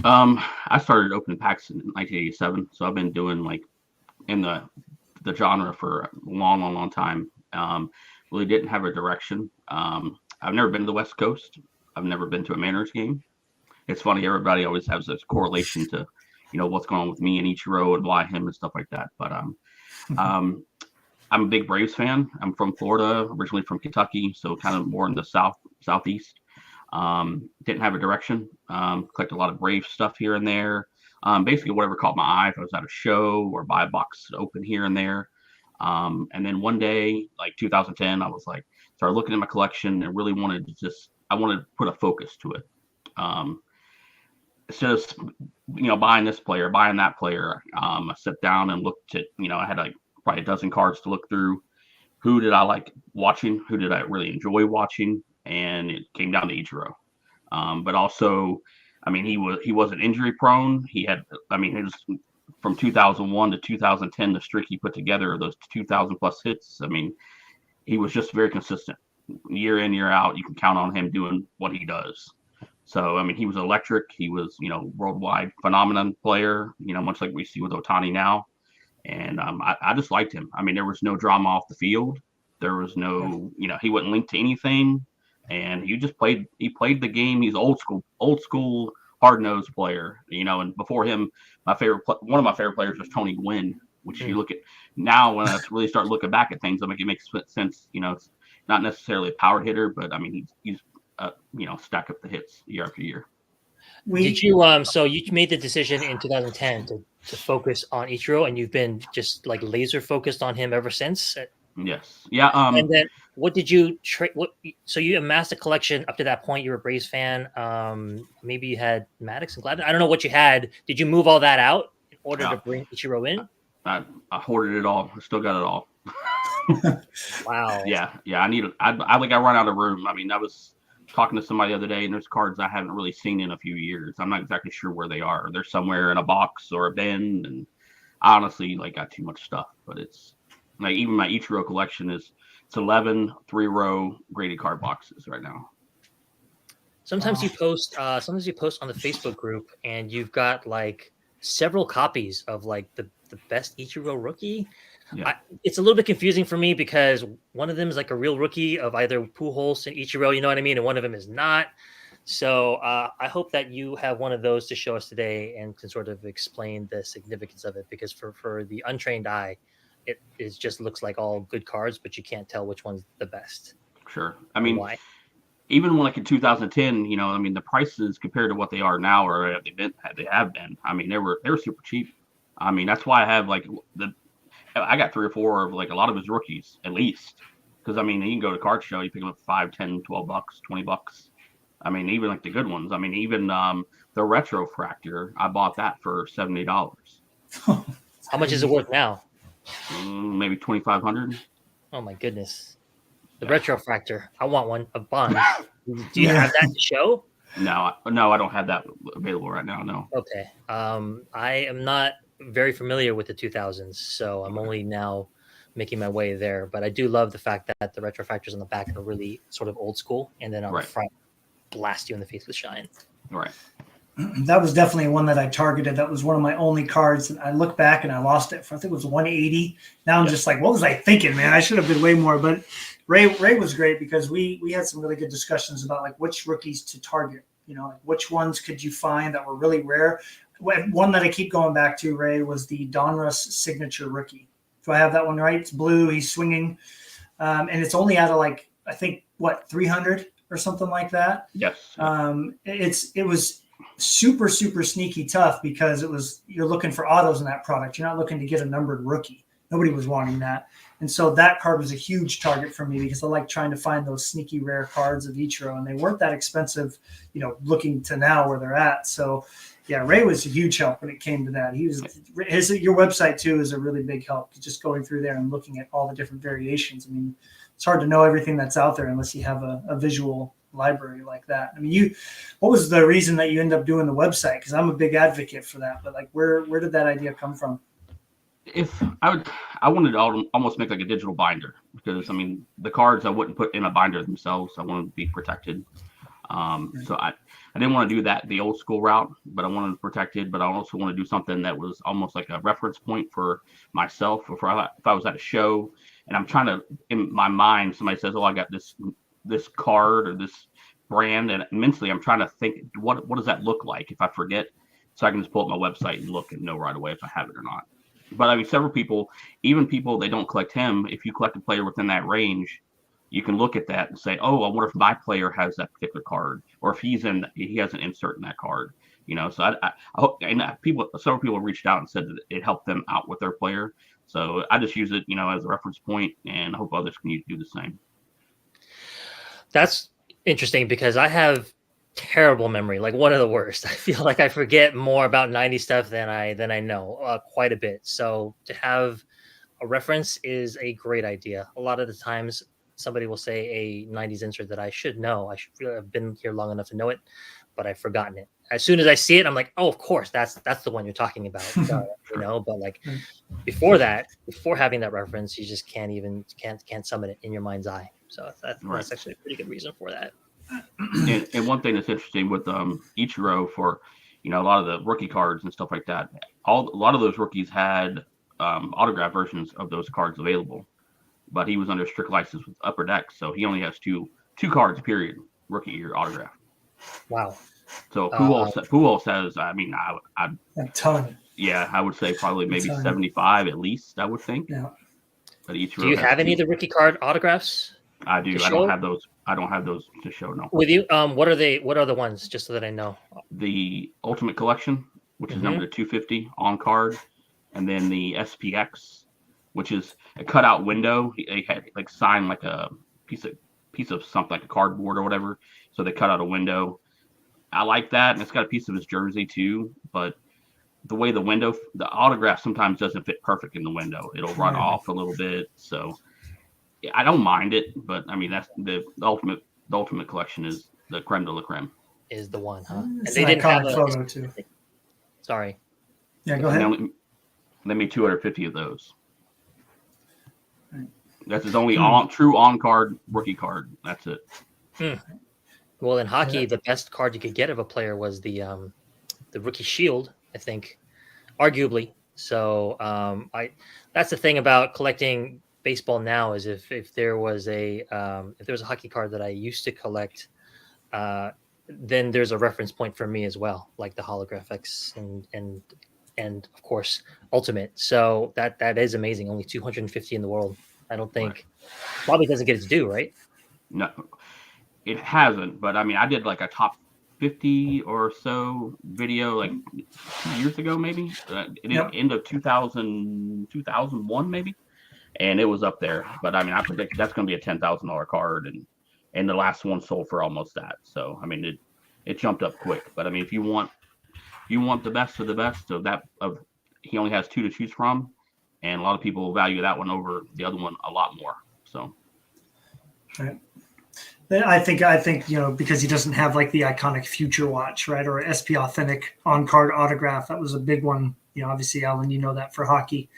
I started opening packs in 1987, so I've been doing like in the genre for a long time. Really didn't have a direction. I've never been to the West Coast. I've never been to a Mariners game. It's funny, everybody always has this correlation to what's going on with me and Ichiro and why him and stuff like that. But I'm a big Braves fan. I'm from Florida, originally from Kentucky, so kind of more in the southeast. Didn't have a direction. Collect a lot of Brave stuff here and there. Basically whatever caught my eye. If I was at a show or buy a box open here and there. And then one day, like 2010, I was like, started looking at my collection and really wanted to put a focus to it. Instead of, buying this player, buying that player, I sat down and looked at, I had like probably a dozen cards to look through. Who did I like watching? Who did I really enjoy watching? And it came down to Ichiro. But also, he wasn't injury prone. It was from 2001 to 2010, the streak he put together, those 2,000 plus hits. He was just very consistent. Year in, year out, you can count on him doing what he does. So, he was electric. He was, worldwide phenomenon player, much like we see with Ohtani now. And I just liked him. There was no drama off the field. There was no, he wasn't linked to anything. And he played the game. He's old school, hard-nosed player, and before him, one of my favorite players was Tony Gwynn, which you look at now when I really start looking back at things, it makes sense. It's not necessarily a power hitter, but he's stack up the hits year after year. Did you so you made the decision in 2010 to focus on Ichiro, and you've been just like laser focused on him ever since? Yes. Yeah. And then what did you trade? So you amassed a collection up to that point. You were a Braves fan. Maybe you had Maddox and Gladden. I don't know what you had. Did you move all that out in order to bring Ichiro in? I hoarded it all. I still got it all. Wow. Yeah. I run out of room. I was talking to somebody the other day, and there's cards I haven't really seen in a few years. I'm not exactly sure where they are. They're somewhere in a box or a bin, and I honestly got too much stuff. But it's even my Ichiro collection it's 11 3-row graded card boxes right now. Sometimes you post on the Facebook group, and you've got like several copies of like the best Ichiro rookie. Yeah. It's a little bit confusing for me because one of them is like a real rookie of either Pujols and Ichiro, you know what I mean? And one of them is not. So I hope that you have one of those to show us today and can sort of explain the significance of it, because for the untrained eye, it just looks like all good cards, but you can't tell which one's the best. Sure. Why? Even when in 2010, the prices compared to what they are now, or they have been, they were super cheap. That's why I have I got 3 or 4 of a lot of his rookies at least, because you can go to card show, you pick them up $5, $10, $12, $20. Even the good ones. Even the retro fractor, I bought that for $70. How much is it worth now? Maybe $2,500. Oh my goodness. The retro fractor. I want one of Bond. Do you have that to show? No, I don't have that available right now. No. Okay. I am not very familiar with the 2000s, so I'm only now making my way there. But I do love the fact that the retro fractors on the back are really sort of old school, and then on the front, blast you in the face with shine. Right. That was definitely one that I targeted. That was one of my only cards. And I look back and I lost it for, I think it was 180. Now I'm just like, what was I thinking, man? I should have been way more. But Ray was great because we had some really good discussions about which rookies to target. Which ones could you find that were really rare? One that I keep going back to, Ray, was the Donruss signature rookie. Do I have that one right? It's blue. He's swinging. And it's only out of I think, 300 or something like that? Yes. It was super, super sneaky tough because you're looking for autos in that product. You're not looking to get a numbered rookie. Nobody was wanting that. And so that card was a huge target for me because I like trying to find those sneaky rare cards of Ichiro, and they weren't that expensive, looking to now where they're at. So yeah, Ray was a huge help when it came to that. Your website too is a really big help, just going through there and looking at all the different variations. It's hard to know everything that's out there unless you have a visual library like that. What was the reason that you ended up doing the website? Because I'm a big advocate for that, but where did that idea come from? If I wanted to almost make a digital binder, because the cards I wouldn't put in a binder themselves. I wanted to be protected. So I didn't want to do that the old school route, but I wanted to protect it. But I also want to do something that was almost like a reference point for myself, or if I was at a show and I'm trying to, in my mind, somebody says, "Oh, I got this card or this brand," and mentally I'm trying to think, what does that look like if I forget? So I can just pull up my website and look and know right away if I have it or not. But several people, even people that don't collect him, if you collect a player within that range, you can look at that and say, oh, I wonder if my player has that particular card, or if he has an insert in that card. So I hope, and several people reached out and said that it helped them out with their player. So I just use it, as a reference point, and I hope others can do the same. That's interesting because I have terrible memory, like one of the worst. I feel like I forget more about 90s stuff than I know, quite a bit. So to have a reference is a great idea. A lot of the times somebody will say a 90s insert that I should know. I should really have been here long enough to know it, but I've forgotten it. As soon as I see it, I'm like, oh, of course, that's the one you're talking about. But like before having that reference, you just can't summon it in your mind's eye. So that's actually a pretty good reason for that. And one thing that's interesting with Ichiro for, a lot of the rookie cards and stuff like that, a lot of those rookies had autograph versions of those cards available, but he was under strict license with Upper Deck, so he only has two cards, period, rookie year autograph. Wow. So who else has? I mean, I a ton. Yeah, I would say probably maybe 75 at least. I would think. Yeah. But each do you have any of the rookie card autographs? I do. I don't have those. I don't have those to show. No. With you, what are they? What are the ones? Just so that I know. The Ultimate Collection, which is number 250 on card, and then the SPX, which is a cutout window. They had like signed like a piece of something, like a cardboard or whatever. So they cut out a window. I like that, and it's got a piece of his jersey too. But the way the autograph sometimes doesn't fit perfect in the window. It'll run off a little bit. So yeah, I don't mind it, but I mean that's the ultimate collection is the creme de la creme. Is the one, huh? And it's they didn't have a photo too. Sorry. Yeah, go ahead. They made 250 of those. Right. That's his only true on card rookie card. That's it. Well, in hockey, the best card you could get of a player was the rookie shield, I think, arguably. So that's the thing about collecting baseball now is if there was a hockey card that I used to collect, then there's a reference point for me as well, like the holographics and of course Ultimate. So that is amazing. Only 250 in the world. I don't think probably doesn't get its due, right? No. It hasn't, but I mean, I did like a top 50 or so video like 2 years ago, maybe end of 2001, maybe, and it was up there. But I mean, I predict that's going to be a $10,000 card, and the last one sold for almost that. So I mean, it jumped up quick. But I mean, if you want the best of the best he only has two to choose from, and a lot of people value that one over the other one a lot more. So. Right. I think because he doesn't have like the iconic Future Watch, right, or SP Authentic on card autograph. That was a big one. Obviously, Alan, that for hockey,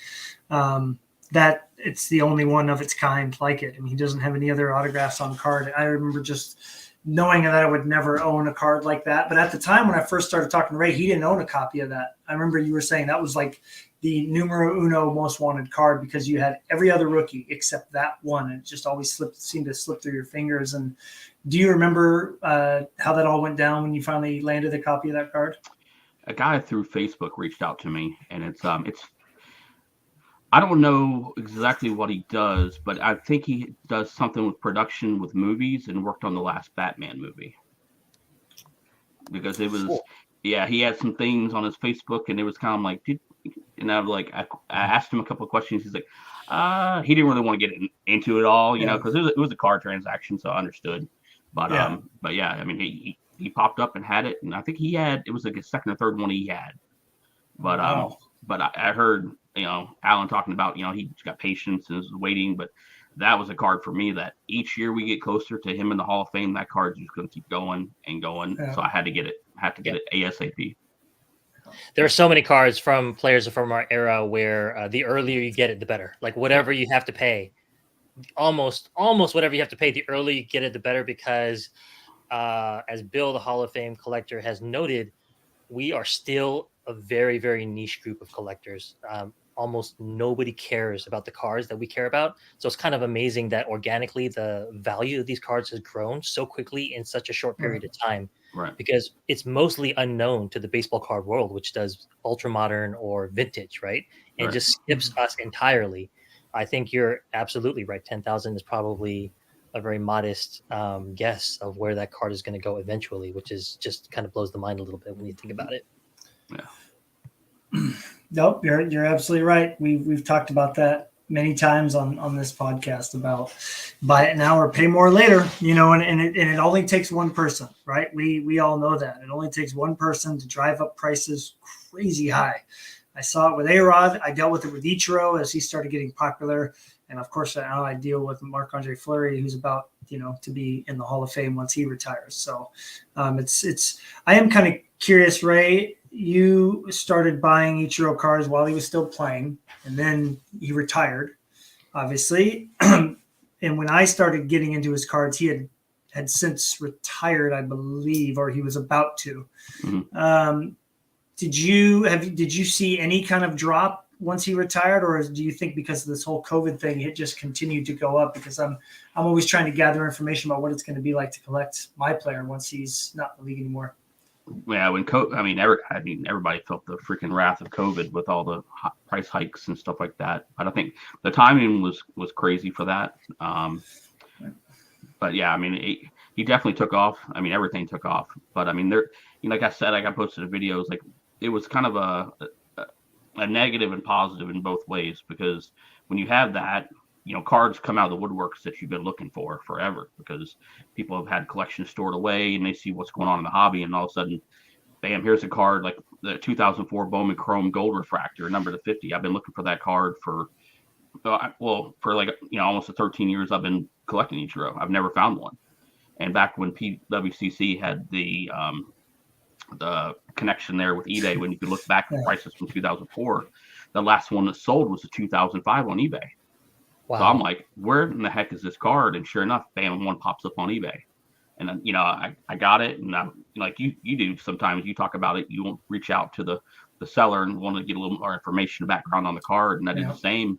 that it's the only one of its kind like it. I mean, he doesn't have any other autographs on card. I remember just knowing that I would never own a card like that. But at the time when I first started talking to Ray, he didn't own a copy of that. I remember you were saying that was like the numero uno most wanted card because you had every other rookie except that one. And it just always seemed to slip through your fingers. And do you remember how that all went down when you finally landed a copy of that card? A guy through Facebook reached out to me, and it's I don't know exactly what he does, but I think he does something with production with movies and worked on the last Batman movie. Because it was, he had some things on his Facebook, and it was kind of like, and I asked him a couple of questions. He's like, he didn't really want to get into it all, because it was a car transaction, so I understood. But yeah, I mean, he popped up and had it, and I think it was like a second or third one he had. But but I heard Alan talking about he's got patience and is waiting, but that was a card for me that each year we get closer to him in the Hall of Fame, that card's just going to keep going and going. Yeah. So I had to get it. ASAP. There are so many cards from players from our era where the earlier you get it, the better. Like whatever you have to pay, almost whatever you have to pay, the earlier you get it, the better. Because as Bill, the Hall of Fame collector, has noted, we are still a very, very niche group of collectors. Almost nobody cares about the cards that we care about. So it's kind of amazing that organically the value of these cards has grown so quickly in such a short period of time. Right. Because it's mostly unknown to the baseball card world, which does ultra modern or vintage, right? And just skips us entirely. I think you're absolutely right. 10,000 is probably a very modest guess of where that card is going to go eventually, which is just kind of blows the mind a little bit when you think about it. Yeah. Nope, you're absolutely right. We've talked about that many times on this podcast about buy it now or pay more later, and it only takes one person, right? We all know that. It only takes one person to drive up prices crazy high. I saw it with A-Rod. I dealt with it with Ichiro as he started getting popular. And of course, now I deal with Marc-Andre Fleury, who's about, to be in the Hall of Fame once he retires. So I am kind of curious, Ray, you started buying Ichiro cards while he was still playing, and then he retired, obviously. And when I started getting into his cards, he had since retired, I believe, or he was about to. Mm-hmm. Did you see any kind of drop once he retired, or do you think because of this whole COVID thing, it just continued to go up? Because I'm always trying to gather information about what it's going to be like to collect my player once he's not in the league anymore. Yeah, when everybody felt the freaking wrath of COVID with all the price hikes and stuff like that. But I think the timing was crazy for that. But yeah, I mean, he definitely took off. I mean, everything took off. But I mean, like I said, I posted the videos. Like it was kind of a negative and positive in both ways, because when you have that, cards come out of the woodworks that you've been looking for forever, because people have had collections stored away and they see what's going on in the hobby, and all of a sudden, bam, here's a card like the 2004 Bowman Chrome Gold Refractor, number to 50. I've been looking for that card for almost 13 years I've been collecting Ichiro. I've never found one. And back when PWCC had the connection there with eBay, when you could look back at the prices from 2004, the last one that sold was a 2005 on eBay. Wow. So I'm like, where in the heck is this card? And sure enough, bam, one pops up on eBay. And then, I got it. And like you do sometimes, you talk about it, you won't reach out to the seller and want to get a little more information, background on the card. And I did the same.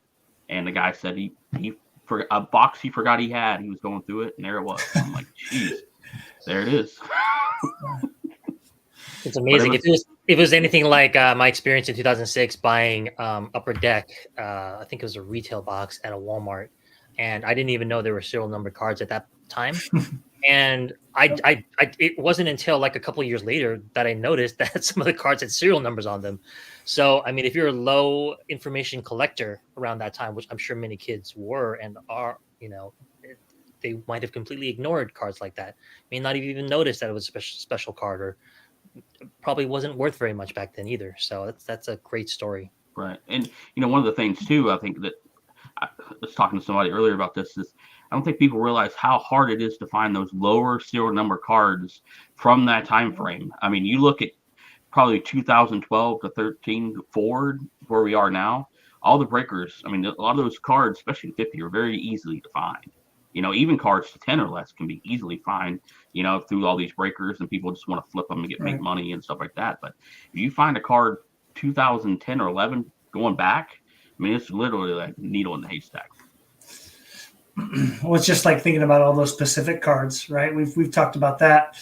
And the guy said he for a box he forgot he had. He was going through it, and there it was. I'm like, geez, there it is. It's amazing. If it was anything like my experience in 2006 buying Upper Deck, I think it was a retail box at a Walmart, and I didn't even know there were serial number cards at that time. And it wasn't until like a couple of years later that I noticed that some of the cards had serial numbers on them. So, I mean, if you're a low information collector around that time, which I'm sure many kids were and are, they might have completely ignored cards like that. May not have even noticed that it was a special card, or probably wasn't worth very much back then either. So that's a great story. Right. And, one of the things too, I think that I was talking to somebody earlier about this, is I don't think people realize how hard it is to find those lower serial number cards from that time frame. I mean, you look at probably 2012 to 13 forward, where we are now, all the breakers, I mean, a lot of those cards, especially 50, are very easily to find. Even cards to 10 or less can be easily find, through all these breakers, and people just want to flip them and make money and stuff like that. But if you find a card 2010 or 11 going back, I mean, it's literally like a needle in the haystack. Well, it's just like thinking about all those Pacific cards, right? We've talked about that.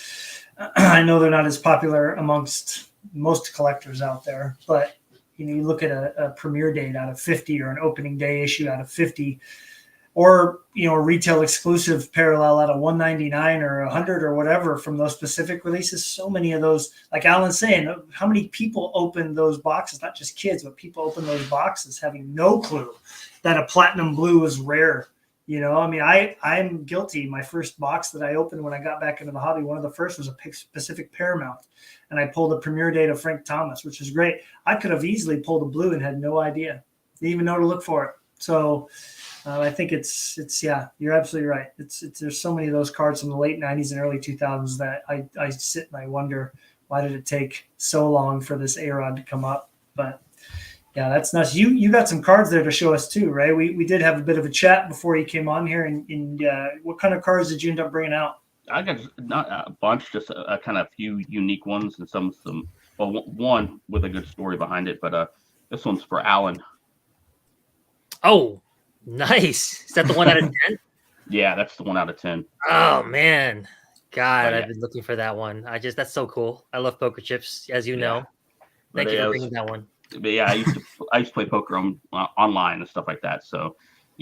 I know they're not as popular amongst most collectors out there, but you look at a premiere date out of 50, or an opening day issue out of 50, or a retail exclusive parallel out of 199 or 100 or whatever from those specific releases. So many of those, like Alan's saying, how many people open those boxes? Not just kids, but people open those boxes having no clue that a platinum blue is rare. I mean, I'm guilty. My first box that I opened when I got back into the hobby, one of the first was a Pacific Paramount, and I pulled a premiere date of Frank Thomas, which is great. I could have easily pulled a blue and had no idea, didn't even know to look for it. So I think it's you're absolutely right. There's so many of those cards from the late 90s and early 2000s that I sit and I wonder, why did it take so long for this A-Rod to come up? But yeah, that's nuts. You got some cards there to show us too, right? We did have a bit of a chat before you came on here, and what kind of cards did you end up bringing out? I got not a bunch, just a kind of few unique ones, and some one with a good story behind it. But this one's for Alan. Oh, nice. Is that the one out of 10? Yeah, that's the one out of 10. Oh man, God, I've been looking for that one. That's so cool. I love poker chips, as you know. Thank you for bringing that one. But yeah, I used to play poker online and stuff like that. So,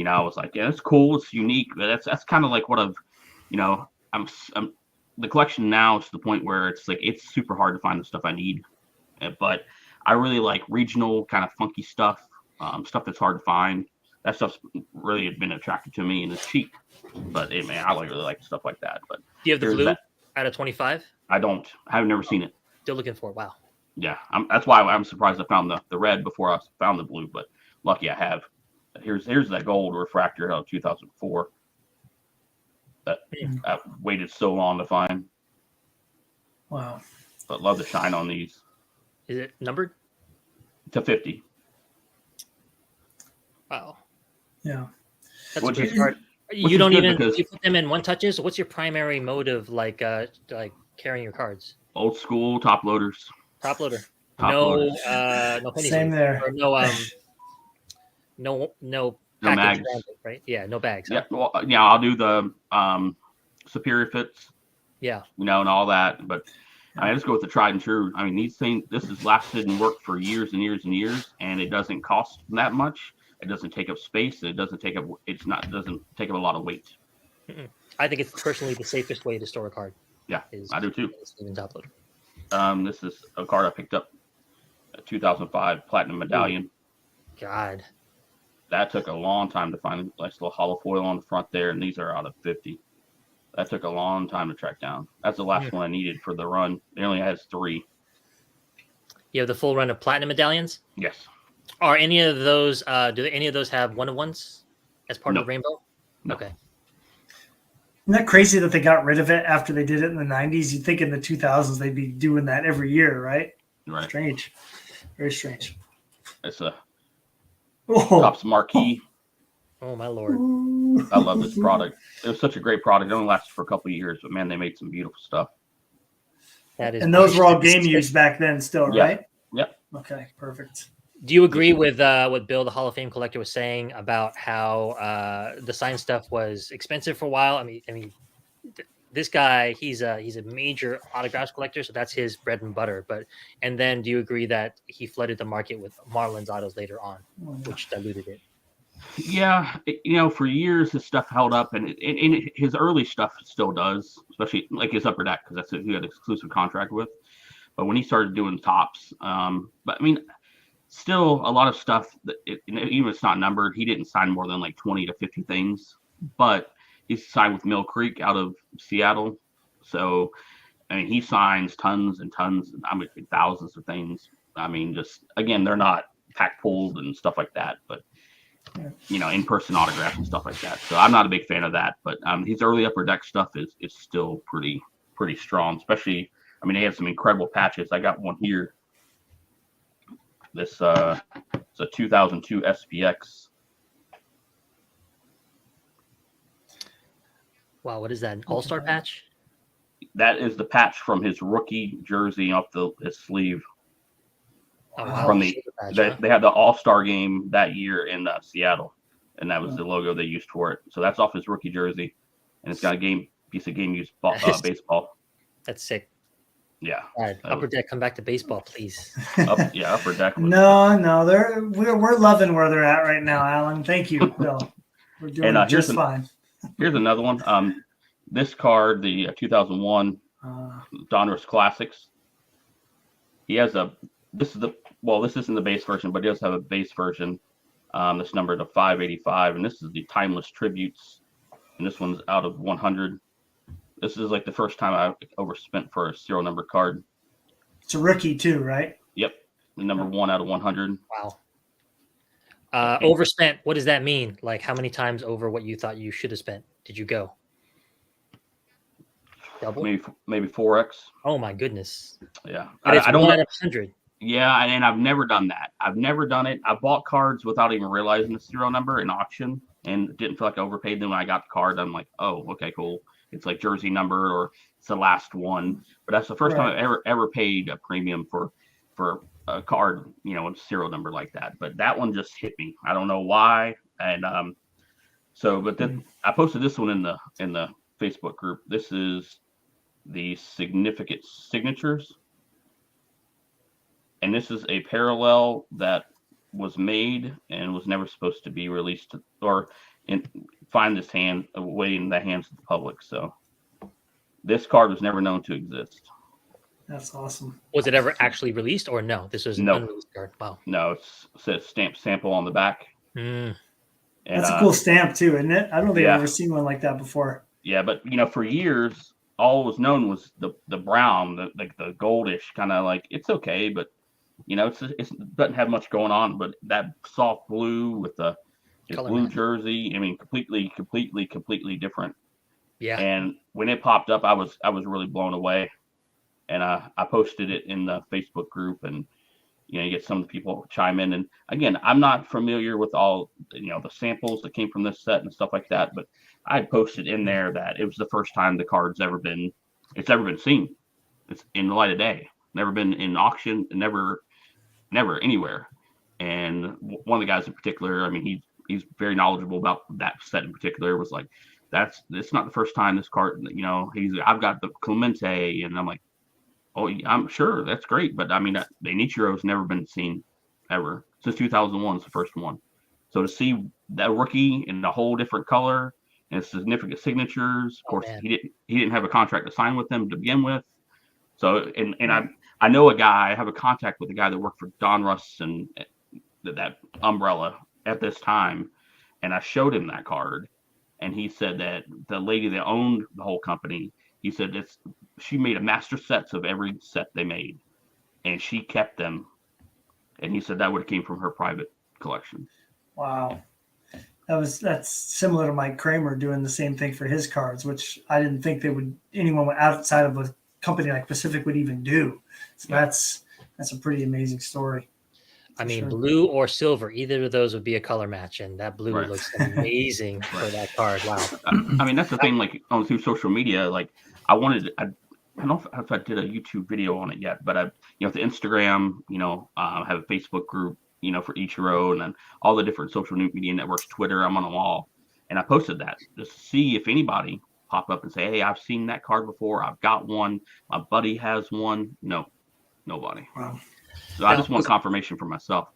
I was like, yeah, it's cool, it's unique, but that's kind of like what I've, I'm the collection now is to the point where it's like it's super hard to find the stuff I need, but I really like regional kind of funky stuff, stuff that's hard to find. That stuff's really been attracted to me, and it's cheap. But man, I really like stuff like that. But Do you have the blue that. out of 25? I don't. I've never seen it. Still looking for it. Wow. Yeah, that's why I'm surprised I found the red before I found the blue. But lucky I have. Here's that gold refractor out of 2004 that I waited so long to find. Wow. But love the shine on these. Is it numbered? To 50. Wow. Yeah. That's Which a great is- card. which You is don't good even because- you put them in one touches. What's your primary mode of like carrying your cards? Old school top loaders. Top loader. Top no loaders. no penny Same sleeve. there. Or no No package mags. around it, right? Yeah, no bags. Yeah, Huh? well, yeah, I'll do the superior fits, Yeah. and all that. But I just go with the tried and true. I mean, these things, this has lasted and worked for years and years and years, and it doesn't cost that much. It doesn't take up space. It doesn't take up. Doesn't take up a lot of weight. I think it's personally the safest way to store a card. Yeah, is I do too. Even top loader. This is a card I picked up, a 2005 platinum medallion. God. That took a long time to find. Nice little hollow foil on the front there, and these are out of 50. That took a long time to track down. That's the last one I needed for the run. It only has 3. You have the full run of platinum medallions. Yes. Are any of those? Do any of those have one of ones as part No. of the rainbow? No. Okay. Isn't that crazy that they got rid of it after they did it in the 90s? You'd think in the 2000s they'd be doing that every year, right? Right. Strange. Very strange. It's a Oh, Topps marquee. Oh my lord. I love this product. It was such a great product. It only lasted for a couple of years, but man, they made some beautiful stuff. That is. and those were all game used back then still, Yeah. right? Yep. Okay, perfect. Do you agree with what Bill, the Hall of Fame collector, was saying about how the signed stuff was expensive for a while? I mean, this guy, he's a major autographs collector, so that's his bread and butter. And then, do you agree that he flooded the market with Marlins autos later on, which diluted it? Yeah, for years his stuff held up, and his early stuff still does, especially like his Upper Deck, because that's who he had an exclusive contract with. But when he started doing tops, but I mean, still a lot of stuff that even if it's not numbered, he didn't sign more than like 20 to 50 things. But he's signed with Mill Creek out of Seattle, so I mean he signs tons and tons, I mean thousands of things. I mean, just again, they're not pack pulled and stuff like that, but in-person autographs and stuff like that. So I'm not a big fan of that, but his early Upper Deck stuff is still pretty strong. Especially, I mean, they have some incredible patches. I got one here. This it's a 2002 SPX. Wow, what is that? An all-star patch? That is the patch from his rookie jersey up his sleeve. Oh, wow. From the Super patch, they, huh? they had the All-Star game that year in Seattle, and that was the logo they used for it. So that's off his rookie jersey, and it's got a piece of game used baseball. That's sick. Yeah. God, Upper Deck, come back to baseball, please. Upper Deck. No, we're loving where they're at right now, Alan. Thank you, Bill. We're doing just fine. Here's another one. This card, the 2001 Donruss Classics. He has this isn't the base version, but he does have a base version. This number to 585, and this is the Timeless Tributes, and this one's out of 100. This is like the first time I overspent for a serial number card. It's a rookie too, right? Yep, the number 1 out of 100. Wow. Overspent, what does that mean? Like, how many times over what you thought you should have spent did you go? Double? Maybe 4x. Oh my goodness. Yeah, But it's I don't 1 know. out of 100. Yeah, and I've never done that. I've never done it. I bought cards without even realizing the serial number in auction, and didn't feel like I overpaid. Then when I got the card, I'm like, oh, okay, cool. It's like jersey number, or it's the last one. But that's the first time I ever paid a premium for a card, a serial number like that. But that one just hit me. I don't know why. And but then I posted this one in the Facebook group. This is the Significant Signatures. And this is a parallel that was made and was never supposed to be released or find this way in the hands of the public. So this card was never known to exist. That's awesome. Was it ever actually released or no? This was an unreleased card. Wow. No, it says stamp sample on the back. Mm. And, that's a cool stamp too, isn't it? I don't think I've ever seen one like that before. Yeah, but for years, all was known was the brown, the goldish kind of like, it's okay, but it doesn't have much going on. But that soft blue with the blue jersey, I mean, completely different. Yeah. And when it popped up, I was really blown away, and I posted it in the Facebook group, and you get some people chime in. And again, I'm not familiar with all the samples that came from this set and stuff like that, but I posted in there that it was the first time the card's ever been seen. It's in the light of day. Never been in auction, never anywhere. And one of the guys in particular, I mean, he's very knowledgeable about that set in particular, was like, it's not the first time this card, I've got the Clemente, and I'm like, oh, I'm sure that's great, but I mean, the Icollectichiro's never been seen ever since 2001 is the first one. So to see that rookie in a whole different color and significant signatures, of course, he didn't have a contract to sign with them to begin with. So and I know I have a contact with a guy that worked for Don Russ and that umbrella at this time, and I showed him that card, and he said that the lady that owned the whole company, he said she made a master sets of every set they made, and she kept them. And he said that would have came from her private collection. Wow. That's similar to Mike Kramer doing the same thing for his cards, which I didn't think anyone outside of a company like Pacific would even do. So that's a pretty amazing story. I mean, blue or silver, either of those would be a color match, and that blue looks amazing for that card. Wow. I mean, that's the thing, like through social media, like I don't know if I did a YouTube video on it yet, but the Instagram, have a Facebook group, for Ichiro, and then all the different social media networks, Twitter, I'm on them all. And I posted that just to see if anybody pop up and say, hey, I've seen that card before. I've got one. My buddy has one. No, nobody. Wow. So I just want confirmation for myself.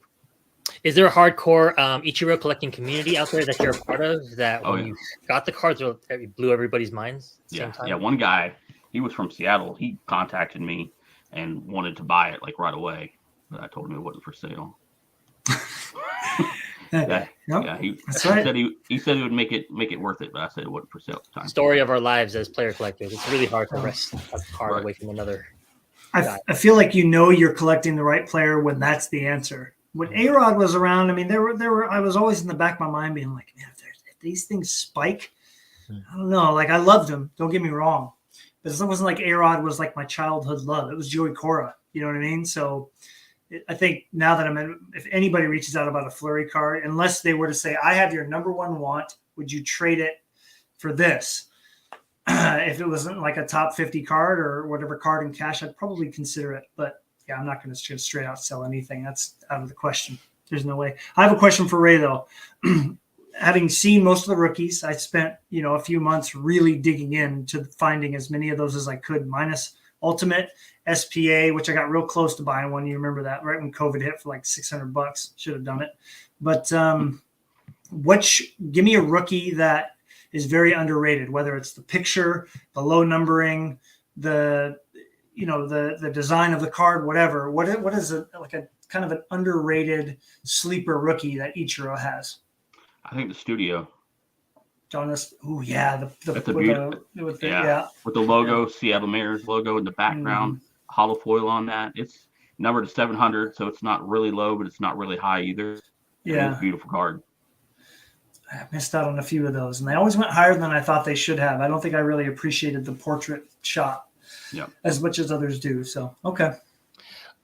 Is there a hardcore Ichiro collecting community out there that you're a part of that when you got the cards, it blew everybody's minds at the same time? Yeah, one guy, he was from Seattle. He contacted me and wanted to buy it like right away. But I told him it wasn't for sale. He said he said it would make it worth it, but I said it wasn't for sale at the time. Story of our lives as player collectors. It's really hard to wrest a card away from another. I feel like you're collecting the right player when that's the answer. When A-Rod was around, I mean, there were. I was always in the back of my mind being like, man, if these things spike, I don't know. Like I loved him. Don't get me wrong, but it wasn't like A-Rod was like my childhood love. It was Joey Cora. You know what I mean? So I think now that if anybody reaches out about a Fleury card, unless they were to say, I have your number one want, would you trade it for this? If it wasn't like a top 50 card or whatever card in cash, I'd probably consider it. But yeah, I'm not going to just straight out sell anything. That's out of the question. There's no way. I have a question for Ray though. Having seen most of the rookies, I spent, a few months really digging into finding as many of those as I could, minus Ultimate, SPA, which I got real close to buying one. You remember that, right? When COVID hit for like $600, should have done it. But give me a rookie that is very underrated, whether it's the picture, the low numbering, the design of the card, whatever. What is a kind of an underrated sleeper rookie that Ichiro has? I think the studio. Jonas, oh yeah, with the logo, Seattle Mariners logo in the background, hollow foil on that. It's numbered to 700, so it's not really low, but it's not really high either. Yeah, it's a beautiful card. I missed out on a few of those, and they always went higher than I thought they should have. I don't think I really appreciated the portrait shot as much as others do. So okay.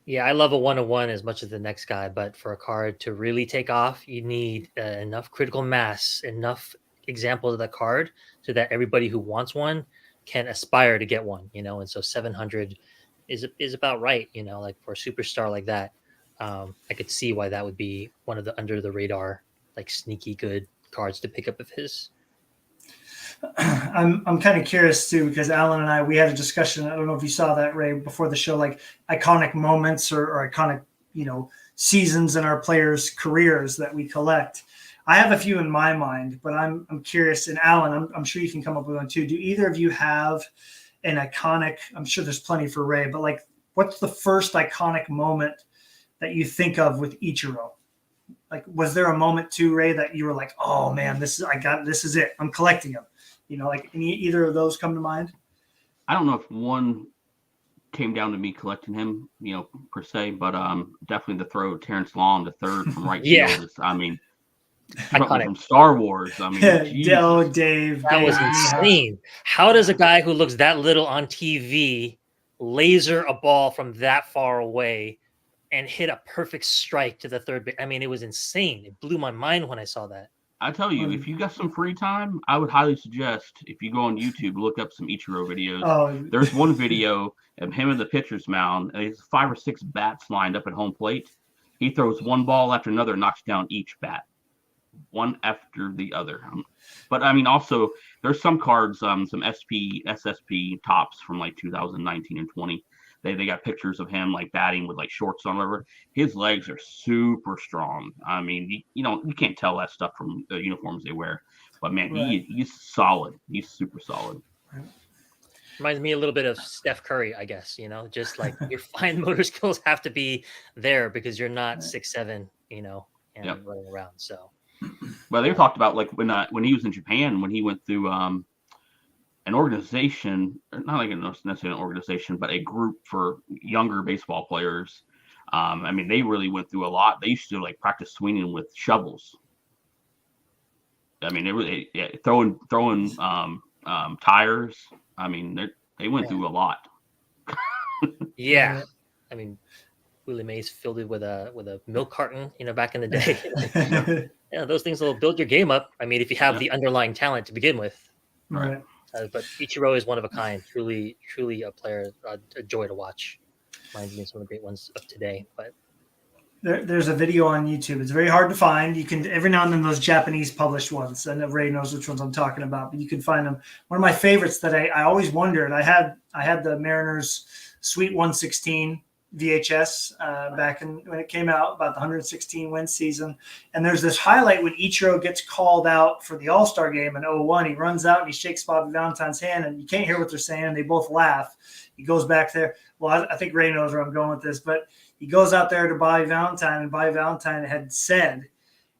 Yeah, I love a 101 as much as the next guy, but for a card to really take off, you need enough critical mass, enough examples of the card so that everybody who wants one can aspire to get one, and so 700 is about right, like for a superstar like that. I could see why that would be one of the under the radar, like sneaky good cards to pick up of his. I'm kind of curious too, because Alan and we had a discussion. I don't know if you saw that, Ray, before the show, like iconic moments or iconic, seasons in our players' careers that we collect. I have a few in my mind, but I'm curious. And Alan, I'm sure you can come up with one too. Do either of you have an iconic? I'm sure there's plenty for Ray, but like, what's the first iconic moment that you think of with Ichiro? Like, was there a moment too, Ray, that you were like, oh man, this is it. I'm collecting them. Like either of those come to mind? I don't know if one came down to me collecting him, per se, but definitely the throw of Terrence Long to third from right Yeah. field is, Iconic. from Star Wars. I mean, Oh, Dave. That was insane. How does a guy who looks that little on TV laser a ball from that far away and hit a perfect strike to the third base? I mean, it was insane. It blew my mind when I saw that. I tell you, if you got some free time, I would highly suggest, if you go on YouTube, look up some Ichiro videos. Oh. There's one video of him in the pitcher's mound, and there's 5 or 6 bats lined up at home plate. He throws one ball after another, knocks down each bat, one after the other. But I mean, also there's some cards, some SSP tops from like 2019 and 20. They got pictures of him like batting with like shorts on, whatever. His legs are super strong. I mean, you can't tell that stuff from the uniforms they wear. But man, right. he's solid. He's super solid. Reminds me a little bit of Steph Curry, I guess. Just like your fine motor skills have to be there because you're not 6'7", and running around. So. Well, they talked about like when he was in Japan, when he went through an organization, not like necessarily an organization, but a group for younger baseball players. I mean, they really went through a lot. They used to like practice swinging with shovels. I mean, they really throwing tires. I mean, they went through a lot. Yeah, I mean, Willie Mays filled it with a milk carton, back in the day. Yeah, those things will build your game up. I mean, if you have the underlying talent to begin with. Right. But Ichiro is one of a kind. Truly a player, a joy to watch. Reminds me of some of the great ones of today. But there's a video on YouTube. It's very hard to find. You can every now and then those Japanese published ones. I know Ray knows which ones I'm talking about, but you can find them. One of my favorites that I always wondered. I had the Mariners Sweet 116 VHS back when it came out, about the 116 win season. And there's this highlight when Ichiro gets called out for the All-Star game in 2001. He runs out and he shakes Bobby Valentine's hand, and you can't hear what they're saying. They both laugh. He goes back there. Well, I think Ray knows where I'm going with this, but he goes out there to Bobby Valentine, and Bobby Valentine had said,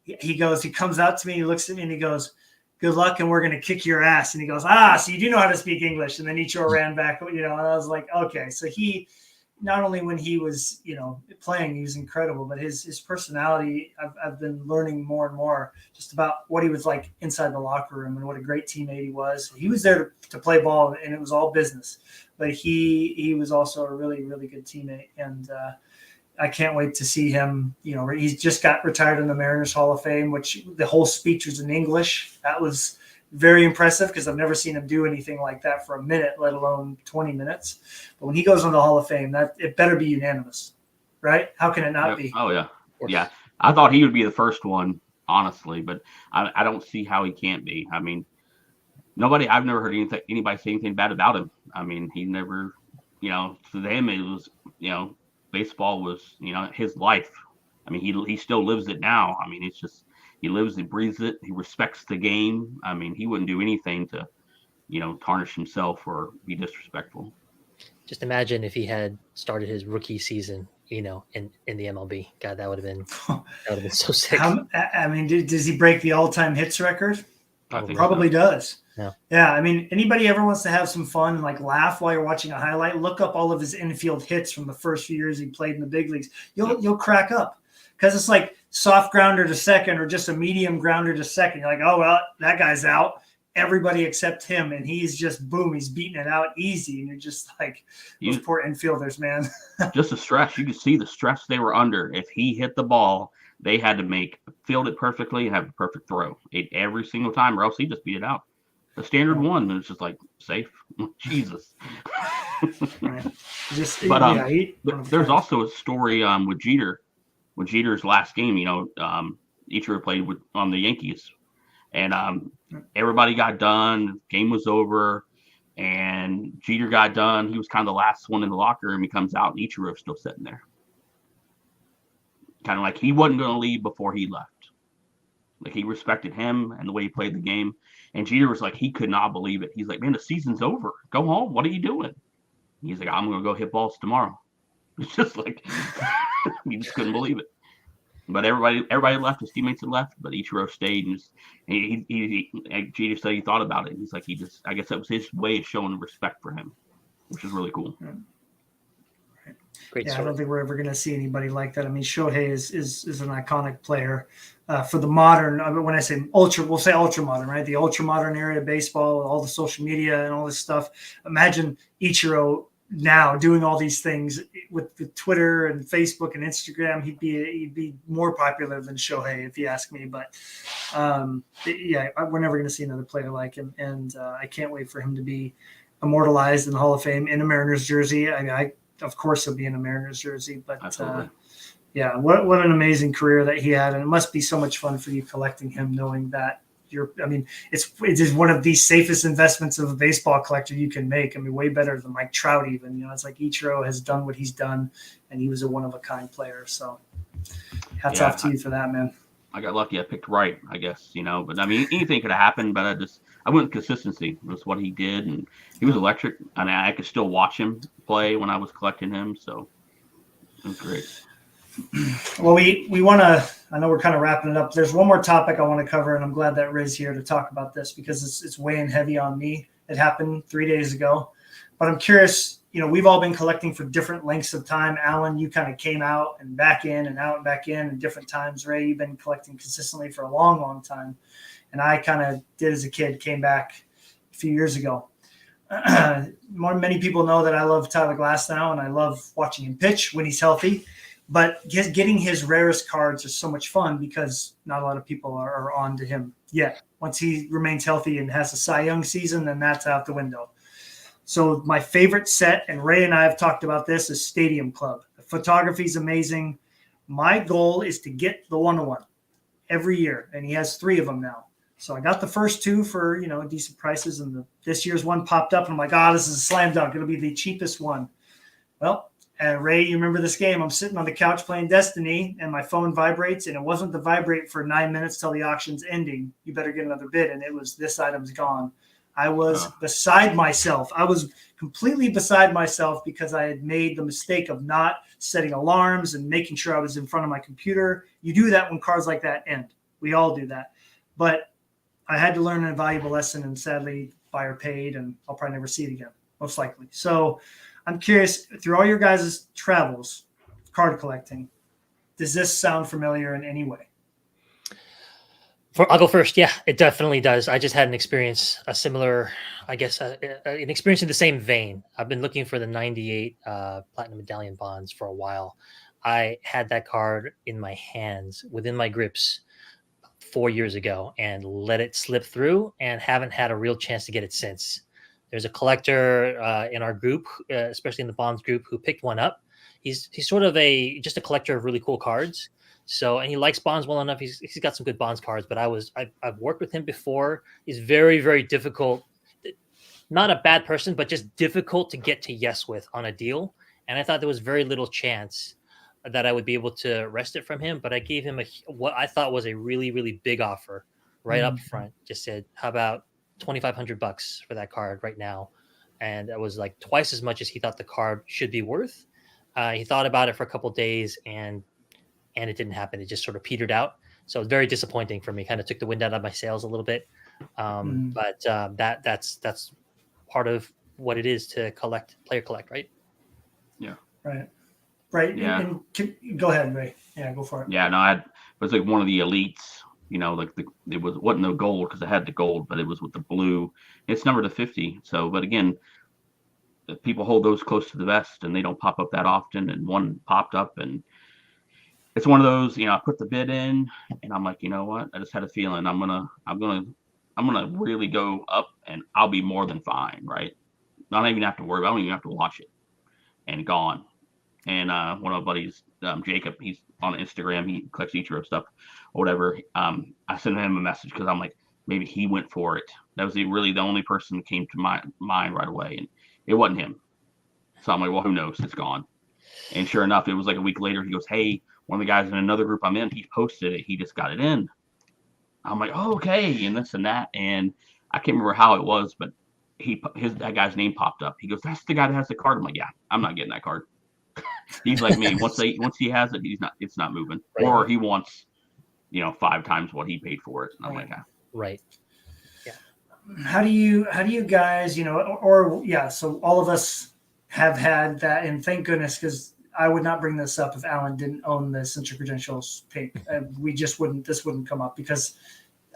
he comes out to me, he looks at me, and he goes, "Good luck, and we're going to kick your ass." And he goes, so you do know how to speak English. And then Ichiro ran back, and I was like, okay. So he, not only when he was, playing, he was incredible, but his personality, I've been learning more and more just about what he was like inside the locker room and what a great teammate he was. He was there to play ball, and it was all business, but he was also a really, really good teammate. And I can't wait to see him. He's just got retired in the Mariners Hall of Fame, which the whole speech was in English. That was very impressive because I've never seen him do anything like that for a minute, let alone 20 minutes. But when he goes on the Hall of Fame, that it better be unanimous, right? How can it not be? Oh yeah, yeah. I thought he would be the first one, honestly, but I don't see how he can't be. I mean, I've never heard anybody say anything bad about him. I mean, he never, to them it was, baseball was, his life. I mean, he still lives it now. I mean, it's just. He lives and breathes it. He respects the game. I mean, he wouldn't do anything to, tarnish himself or be disrespectful. Just imagine if he had started his rookie season, in the MLB. God, that would have been so sick. I mean, does he break the all-time hits record? Probably so. Does. Yeah. Yeah. I mean, anybody ever wants to have some fun and like laugh while you're watching a highlight, look up all of his infield hits from the first few years he played in the big leagues. You'll crack up because it's like soft grounder to second or just a medium grounder to second. You're like, oh, well, that guy's out. Everybody except him. And he's just, boom, he's beating it out easy. And you're just like, those poor infielders, man. Just the stress. You could see the stress they were under. If he hit the ball, they had to field it perfectly and have a perfect throw every single time, or else he just beat it out. The standard one is just like safe. Jesus. Right. But there's also a story with Jeter. With Jeter's last game, Ichiro played on the Yankees, and everybody got done. Game was over, and Jeter got done. He was kind of the last one in the locker room. He comes out, and Ichiro's still sitting there. kind of like he wasn't going to leave before he left. Like he respected him and the way he played the game. And Jeter was like, he could not believe it. He's like, man, the season's over. Go home. What are you doing? He's like, I'm going to go hit balls tomorrow. It's just like, he just couldn't believe it. But everybody left. His teammates had left, but Ichiro stayed. And Jeter said he thought about it. He's like, I guess that was his way of showing respect for him, which is really cool. Great yeah, story. I don't think we're ever going to see anybody like that. I mean, Shohei is an iconic player for the modern. I mean, when I say ultra, we'll say ultra modern, right? The ultra modern era of baseball, all the social media and all this stuff. Imagine Ichiro now doing all these things with Twitter and Facebook and Instagram. He'd be more popular than Shohei, if you ask me. But yeah, we're never going to see another player like him, and I can't wait for him to be immortalized in the Hall of Fame in a Mariners jersey. I mean, of course he'll be in a Mariners jersey, but yeah, what an amazing career that he had. And it must be so much fun for you collecting him, knowing that it is one of the safest investments of a baseball collector you can make. I mean, way better than Mike Trout even, it's like Ichiro has done what he's done and he was a one-of-a-kind player. So hats off to you for that, man. I got lucky. I picked right, I guess, but I mean, anything could have happened, but I went with consistency. It was what he did, and he was electric. I mean, I could still watch him play when I was collecting him, so it was great. Well, we want to, I know we're kind of wrapping it up. There's one more topic I want to cover, and I'm glad that Ray's here to talk about this because it's weighing heavy on me. It happened 3 days ago, but I'm curious, we've all been collecting for different lengths of time. Alan, you kind of came out and back in and out and back in at different times. Ray, you've been collecting consistently for a long, long time. And I kind of did as a kid, came back a few years ago. Many people know that I love Tyler Glass now, and I love watching him pitch when he's healthy. But just getting his rarest cards is so much fun because not a lot of people are on to him yet. Once he remains healthy and has a Cy Young season, then that's out the window. So my favorite set, and Ray and I have talked about this, is Stadium Club. The photography is amazing. My goal is to get the 1-to-1 every year, and he has 3 of them now. So I got the first 2 for, decent prices, and this year's one popped up, and I'm like, this is a slam dunk. It'll be the cheapest one. Well, Ray, you remember this game. I'm sitting on the couch playing Destiny, and my phone vibrates, and it wasn't the vibrate for 9 minutes till the auction's ending. You better get another bid, and it was, this item's gone. I was beside myself. I was completely beside myself because I had made the mistake of not setting alarms and making sure I was in front of my computer. You do that when cards like that end. We all do that. But I had to learn a valuable lesson, and sadly, buyer paid, and I'll probably never see it again, most likely. So I'm curious, through all your guys' travels, card collecting, does this sound familiar in any way? I'll go first. Yeah, it definitely does. I just had an experience, a similar, I guess, an experience in the same vein. I've been looking for the 98 Platinum Medallion bonds for a while. I had that card in my hands, within my grips, 4 years ago, and let it slip through and haven't had a real chance to get it since. There's a collector in our group, especially in the bonds group, who picked one up. He's sort of just a collector of really cool cards. So, and he likes bonds well enough. He's got some good bonds cards, but I've worked with him before. He's very, very difficult. Not a bad person, but just difficult to get to yes with on a deal. And I thought there was very little chance that I would be able to wrest it from him. But I gave him what I thought was a really, really big offer right up front. Just said, how about $2,500 for that card right now? And it was like twice as much as he thought the card should be worth. He thought about it for a couple of days, and it didn't happen. It just sort of petered out. So it was very disappointing for me. Kind of took the wind out of my sails a little bit. But that's part of what it is to player collect, right? Yeah. Right. Yeah. And go ahead, Ray. Yeah, go for it. Yeah, no, it was like one of the elites. Like it wasn't the gold because I had the gold, but it was with the blue. It's numbered to 50. So, but again, people hold those close to the vest, and they don't pop up that often. And one popped up, and it's one of those. I put the bid in, and I'm like, you know what? I just had a feeling I'm gonna really go up, and I'll be more than fine, right? I don't even have to worry. I don't even have to watch it. And gone. And one of my buddies, Jacob, he's on Instagram. He collects Ichiro stuff or whatever. I sent him a message because I'm like, maybe he went for it. That was really the only person that came to my mind right away. And it wasn't him. So I'm like, well, who knows? It's gone. And sure enough, it was like a week later. He goes, hey, one of the guys in another group I'm in, he posted it. He just got it in. I'm like, oh, okay, and this and that, and I can't remember how it was, but that guy's name popped up. He goes, that's the guy that has the card. I'm like, yeah, I'm not getting that card. He's like me. Once he has it, it's not moving, Right. or he wants 5 times what he paid for it. And I'm like, ah. Right. How do you guys, so all of us have had that, and thank goodness, because I would not bring this up if Alan didn't own the Central Credentials pink. This wouldn't come up because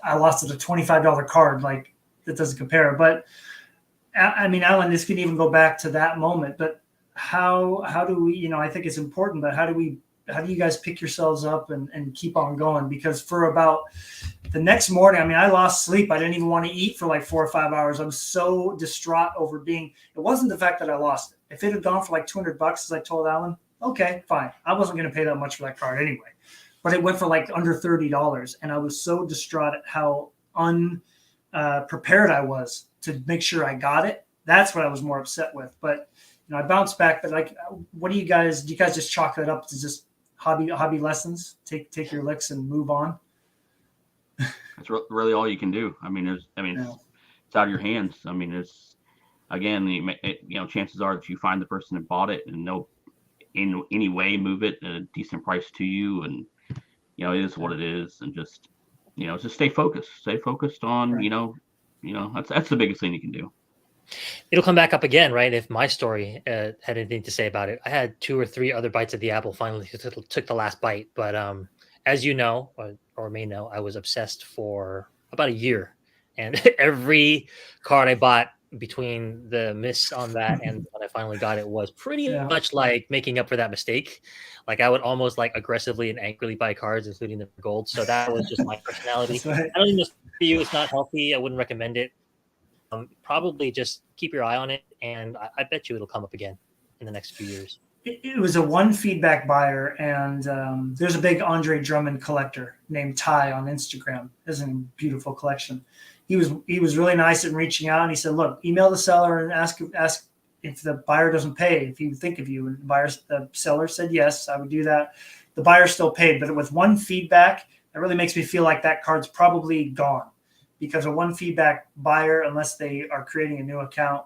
I lost it a $25 card. Like, that doesn't compare. But I mean, Alan, this can even go back to that moment, but how do we, I think it's important, but how do you guys pick yourselves up and keep on going? Because for about the next morning, I mean, I lost sleep. I didn't even want to eat for like 4 or 5 hours. I was so distraught over it wasn't the fact that I lost it. If it had gone for like $200, as I told Alan, okay, fine. I wasn't going to pay that much for that card anyway, but it went for like under $30. And I was so distraught at how unprepared I was to make sure I got it. That's what I was more upset with. But, I bounced back. But like, what do you guys just chalk that up to just hobby lessons? Take your licks and move on. That's really all you can do. I mean, it's out of your hands. I mean, it's, again, chances are that you find the person that bought it and they'll in any way move it at a decent price to you, and it is what it is, and just stay focused on right. That's the biggest thing you can do. It'll come back up again, right? If my story had anything to say about it. I had 2 or 3 other bites of the apple. Finally took the last bite, but as you know, or may know, I was obsessed for about a year, and every card I bought between the miss on that and when I finally got it was pretty much like making up for that mistake. Like, I would almost like aggressively and angrily buy cards, including the gold. So that was just my personality. Right. I don't think this for you. It's not healthy. I wouldn't recommend it. Probably just keep your eye on it, and I bet you it'll come up again in the next few years. It was a one feedback buyer, and there's a big Andre Drummond collector named Ty on Instagram. Has a beautiful collection. He was really nice at reaching out, and he said, "Look, email the seller and ask if the buyer doesn't pay, if you think of you." And the seller said yes, I would do that. The buyer still paid, but with one feedback, that really makes me feel like that card's probably gone, because a one feedback buyer, unless they are creating a new account,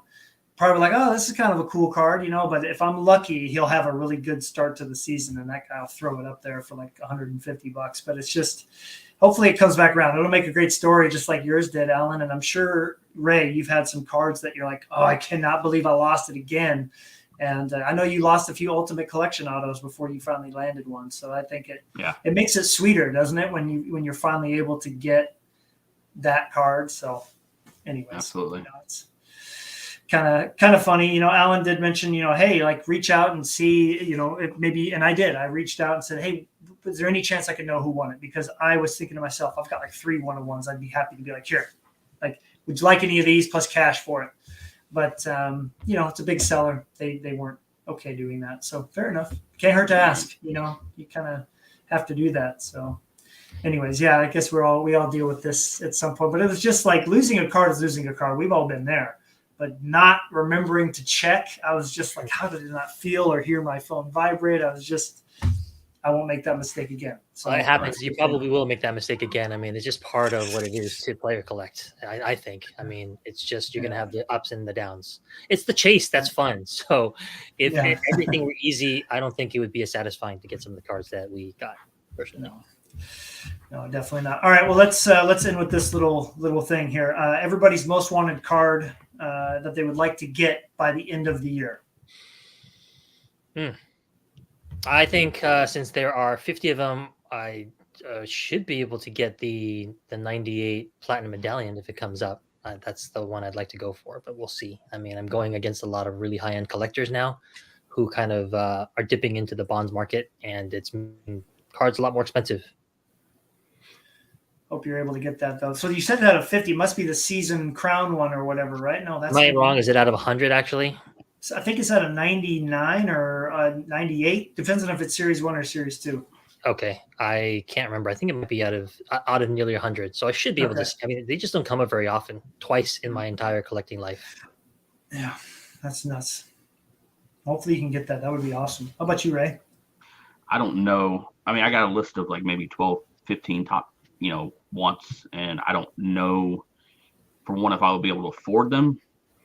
probably like, oh, this is kind of a cool card, but if I'm lucky, he'll have a really good start to the season, and that guy will throw it up there for like $150. But it's just, hopefully it comes back around. It'll make a great story, just like yours did, Alan. And I'm sure, Ray, you've had some cards that you're like, oh, I cannot believe I lost it again. And I know you lost a few Ultimate Collection autos before you finally landed one. So I think it makes it sweeter, doesn't it, when you're finally able to get that card. So anyways, absolutely. It's kind of funny. Alan did mention, hey, like, reach out and see, if maybe, and I did. I reached out and said, hey, is there any chance I could know who won it? Because I was thinking to myself, I've got like 3 1-of-1s. I'd be happy to be like, here, like, would you like any of these plus cash for it? But it's a big seller. They weren't okay doing that. So fair enough. Can't hurt to ask. You kind of have to do that. So anyways, I guess we all deal with this at some point. But it was just like, losing a card is losing a card. We've all been there. But not remembering to check, I was just like, how did it not feel or hear my phone vibrate? I won't make that mistake again. So it happens. You probably will make that mistake again. I mean, it's just part of what it is to play or collect, I think. I mean, it's just, you're going to have the ups and the downs. It's the chase that's fun. So if everything were easy, I don't think it would be as satisfying to get some of the cards that we got personally. No, definitely not. All right, well, let's end with this little thing here. Everybody's most wanted card that they would like to get by the end of the year. I think since there are 50 of them, I should be able to get the 98 Platinum Medallion if it comes up. That's the one I'd like to go for, but we'll see. I mean, I'm going against a lot of really high-end collectors now who kind of are dipping into the bonds market, and it's cards a lot more expensive. Hope you're able to get that, though. So you said that out of 50 must be the season crown one or whatever, right? No, that's... Am I wrong? Is it out of 100, actually? So I think it's out of 99 or 98. Depends on if it's Series 1 or Series 2. Okay. I can't remember. I think it might be out of nearly 100. So I should be able to... I mean, they just don't come up very often. Twice in my entire collecting life. Yeah, that's nuts. Hopefully you can get that. That would be awesome. How about you, Ray? I don't know. I mean, I got a list of like maybe 12, 15 top, wants, and I don't know, for one, if I'll be able to afford them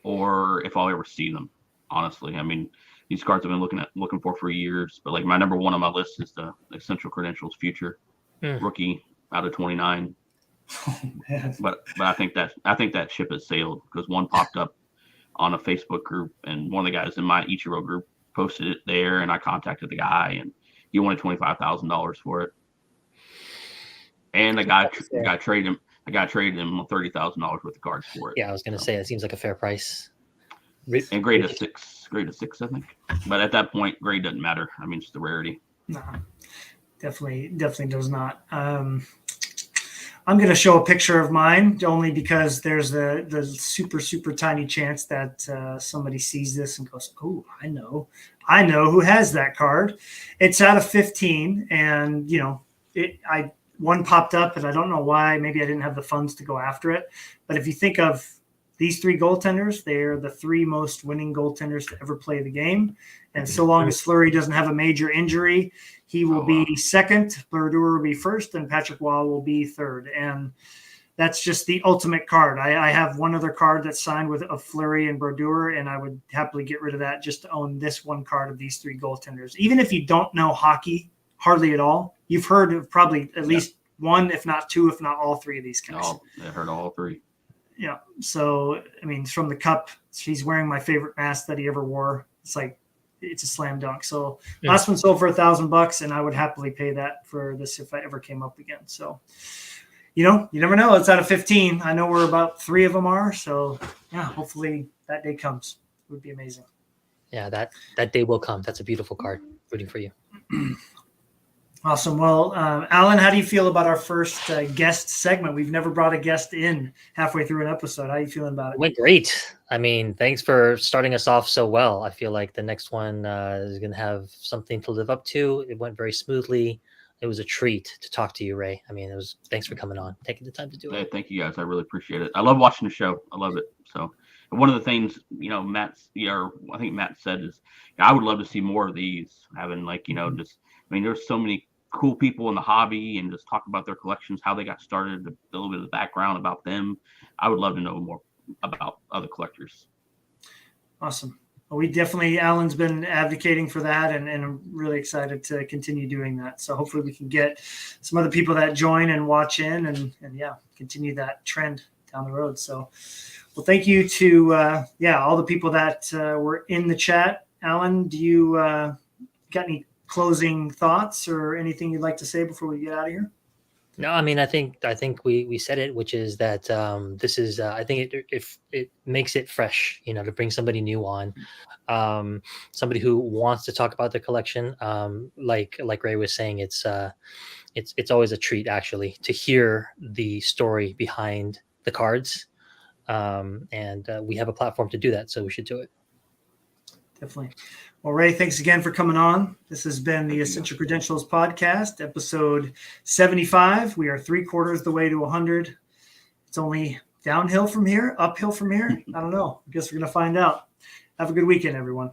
or if I'll ever see them. Honestly, I mean, these cards I've been looking for years. But like my number one on my list is the Essential Credentials Future rookie out of 29. Oh, man. But I think that ship has sailed, because one popped up on a Facebook group, and one of the guys in my Ichiro group posted it there, and I contacted the guy, and he wanted $25,000 for it. And the guy traded him $30,000 worth of cards for it. Yeah, I was going to say, it seems like a fair price. And grade of six, I think. But at that point, grade doesn't matter. I mean, it's the rarity. No, definitely does not. I'm going to show a picture of mine only because there's the super, super tiny chance that somebody sees this and goes, "Oh, I know who has that card." It's out of 15, and one popped up, and I don't know why. Maybe I didn't have the funds to go after it. But if you think of these three goaltenders, they're the three most winning goaltenders to ever play the game. And so long as Fleury doesn't have a major injury, he will be second, Brodeur will be first, and Patrick Waugh will be third. And that's just the ultimate card. I have one other card that's signed with a Fleury and Brodeur, and I would happily get rid of that just to own this one card of these three goaltenders. Even if you don't know hockey hardly at all, you've heard of probably at least one, if not two, if not all three of these guys. I heard all three. Yeah. So, I mean, from the cup, he's wearing my favorite mask that he ever wore. It's a slam dunk. So last one sold for $1,000, and I would happily pay that for this if I ever came up again. So, you never know. It's out of 15. I know where about 3 of them are. So yeah, hopefully that day comes. It would be amazing. Yeah, that day will come. That's a beautiful card. Rooting for you. Awesome. Well, Alan, how do you feel about our first guest segment? We've never brought a guest in halfway through an episode. How are you feeling about it? It went great. I mean, thanks for starting us off so well. I feel like the next one is going to have something to live up to. It went very smoothly. It was a treat to talk to you, Ray. I mean, thanks for coming on, taking the time to do it. Hey, thank you guys. I really appreciate it. I love watching the show. I love it. So one of the things, I think Matt said is, I would love to see more of these, having there's so many cool people in the hobby, and just talk about their collections, how they got started, a little bit of the background about them. I would love to know more about other collectors. Awesome. Well, Alan's been advocating for that, and I'm really excited to continue doing that. So hopefully we can get some other people that join and watch in and continue that trend down the road. So, well, thank you to, all the people that were in the chat. Alan, do you got any closing thoughts or anything you'd like to say before we get out of here? No, I mean, I think we said it, which is that this is I think it makes it fresh, to bring somebody new on, somebody who wants to talk about their collection. Like Ray was saying, it's always a treat actually to hear the story behind the cards, and we have a platform to do that, so we should do it. Definitely. Well, Ray, thanks again for coming on. This has been the Essential Credentials Podcast, episode 75. We are 3/4 the way to 100. It's only downhill from here, uphill from here. I don't know. I guess we're going to find out. Have a good weekend, everyone.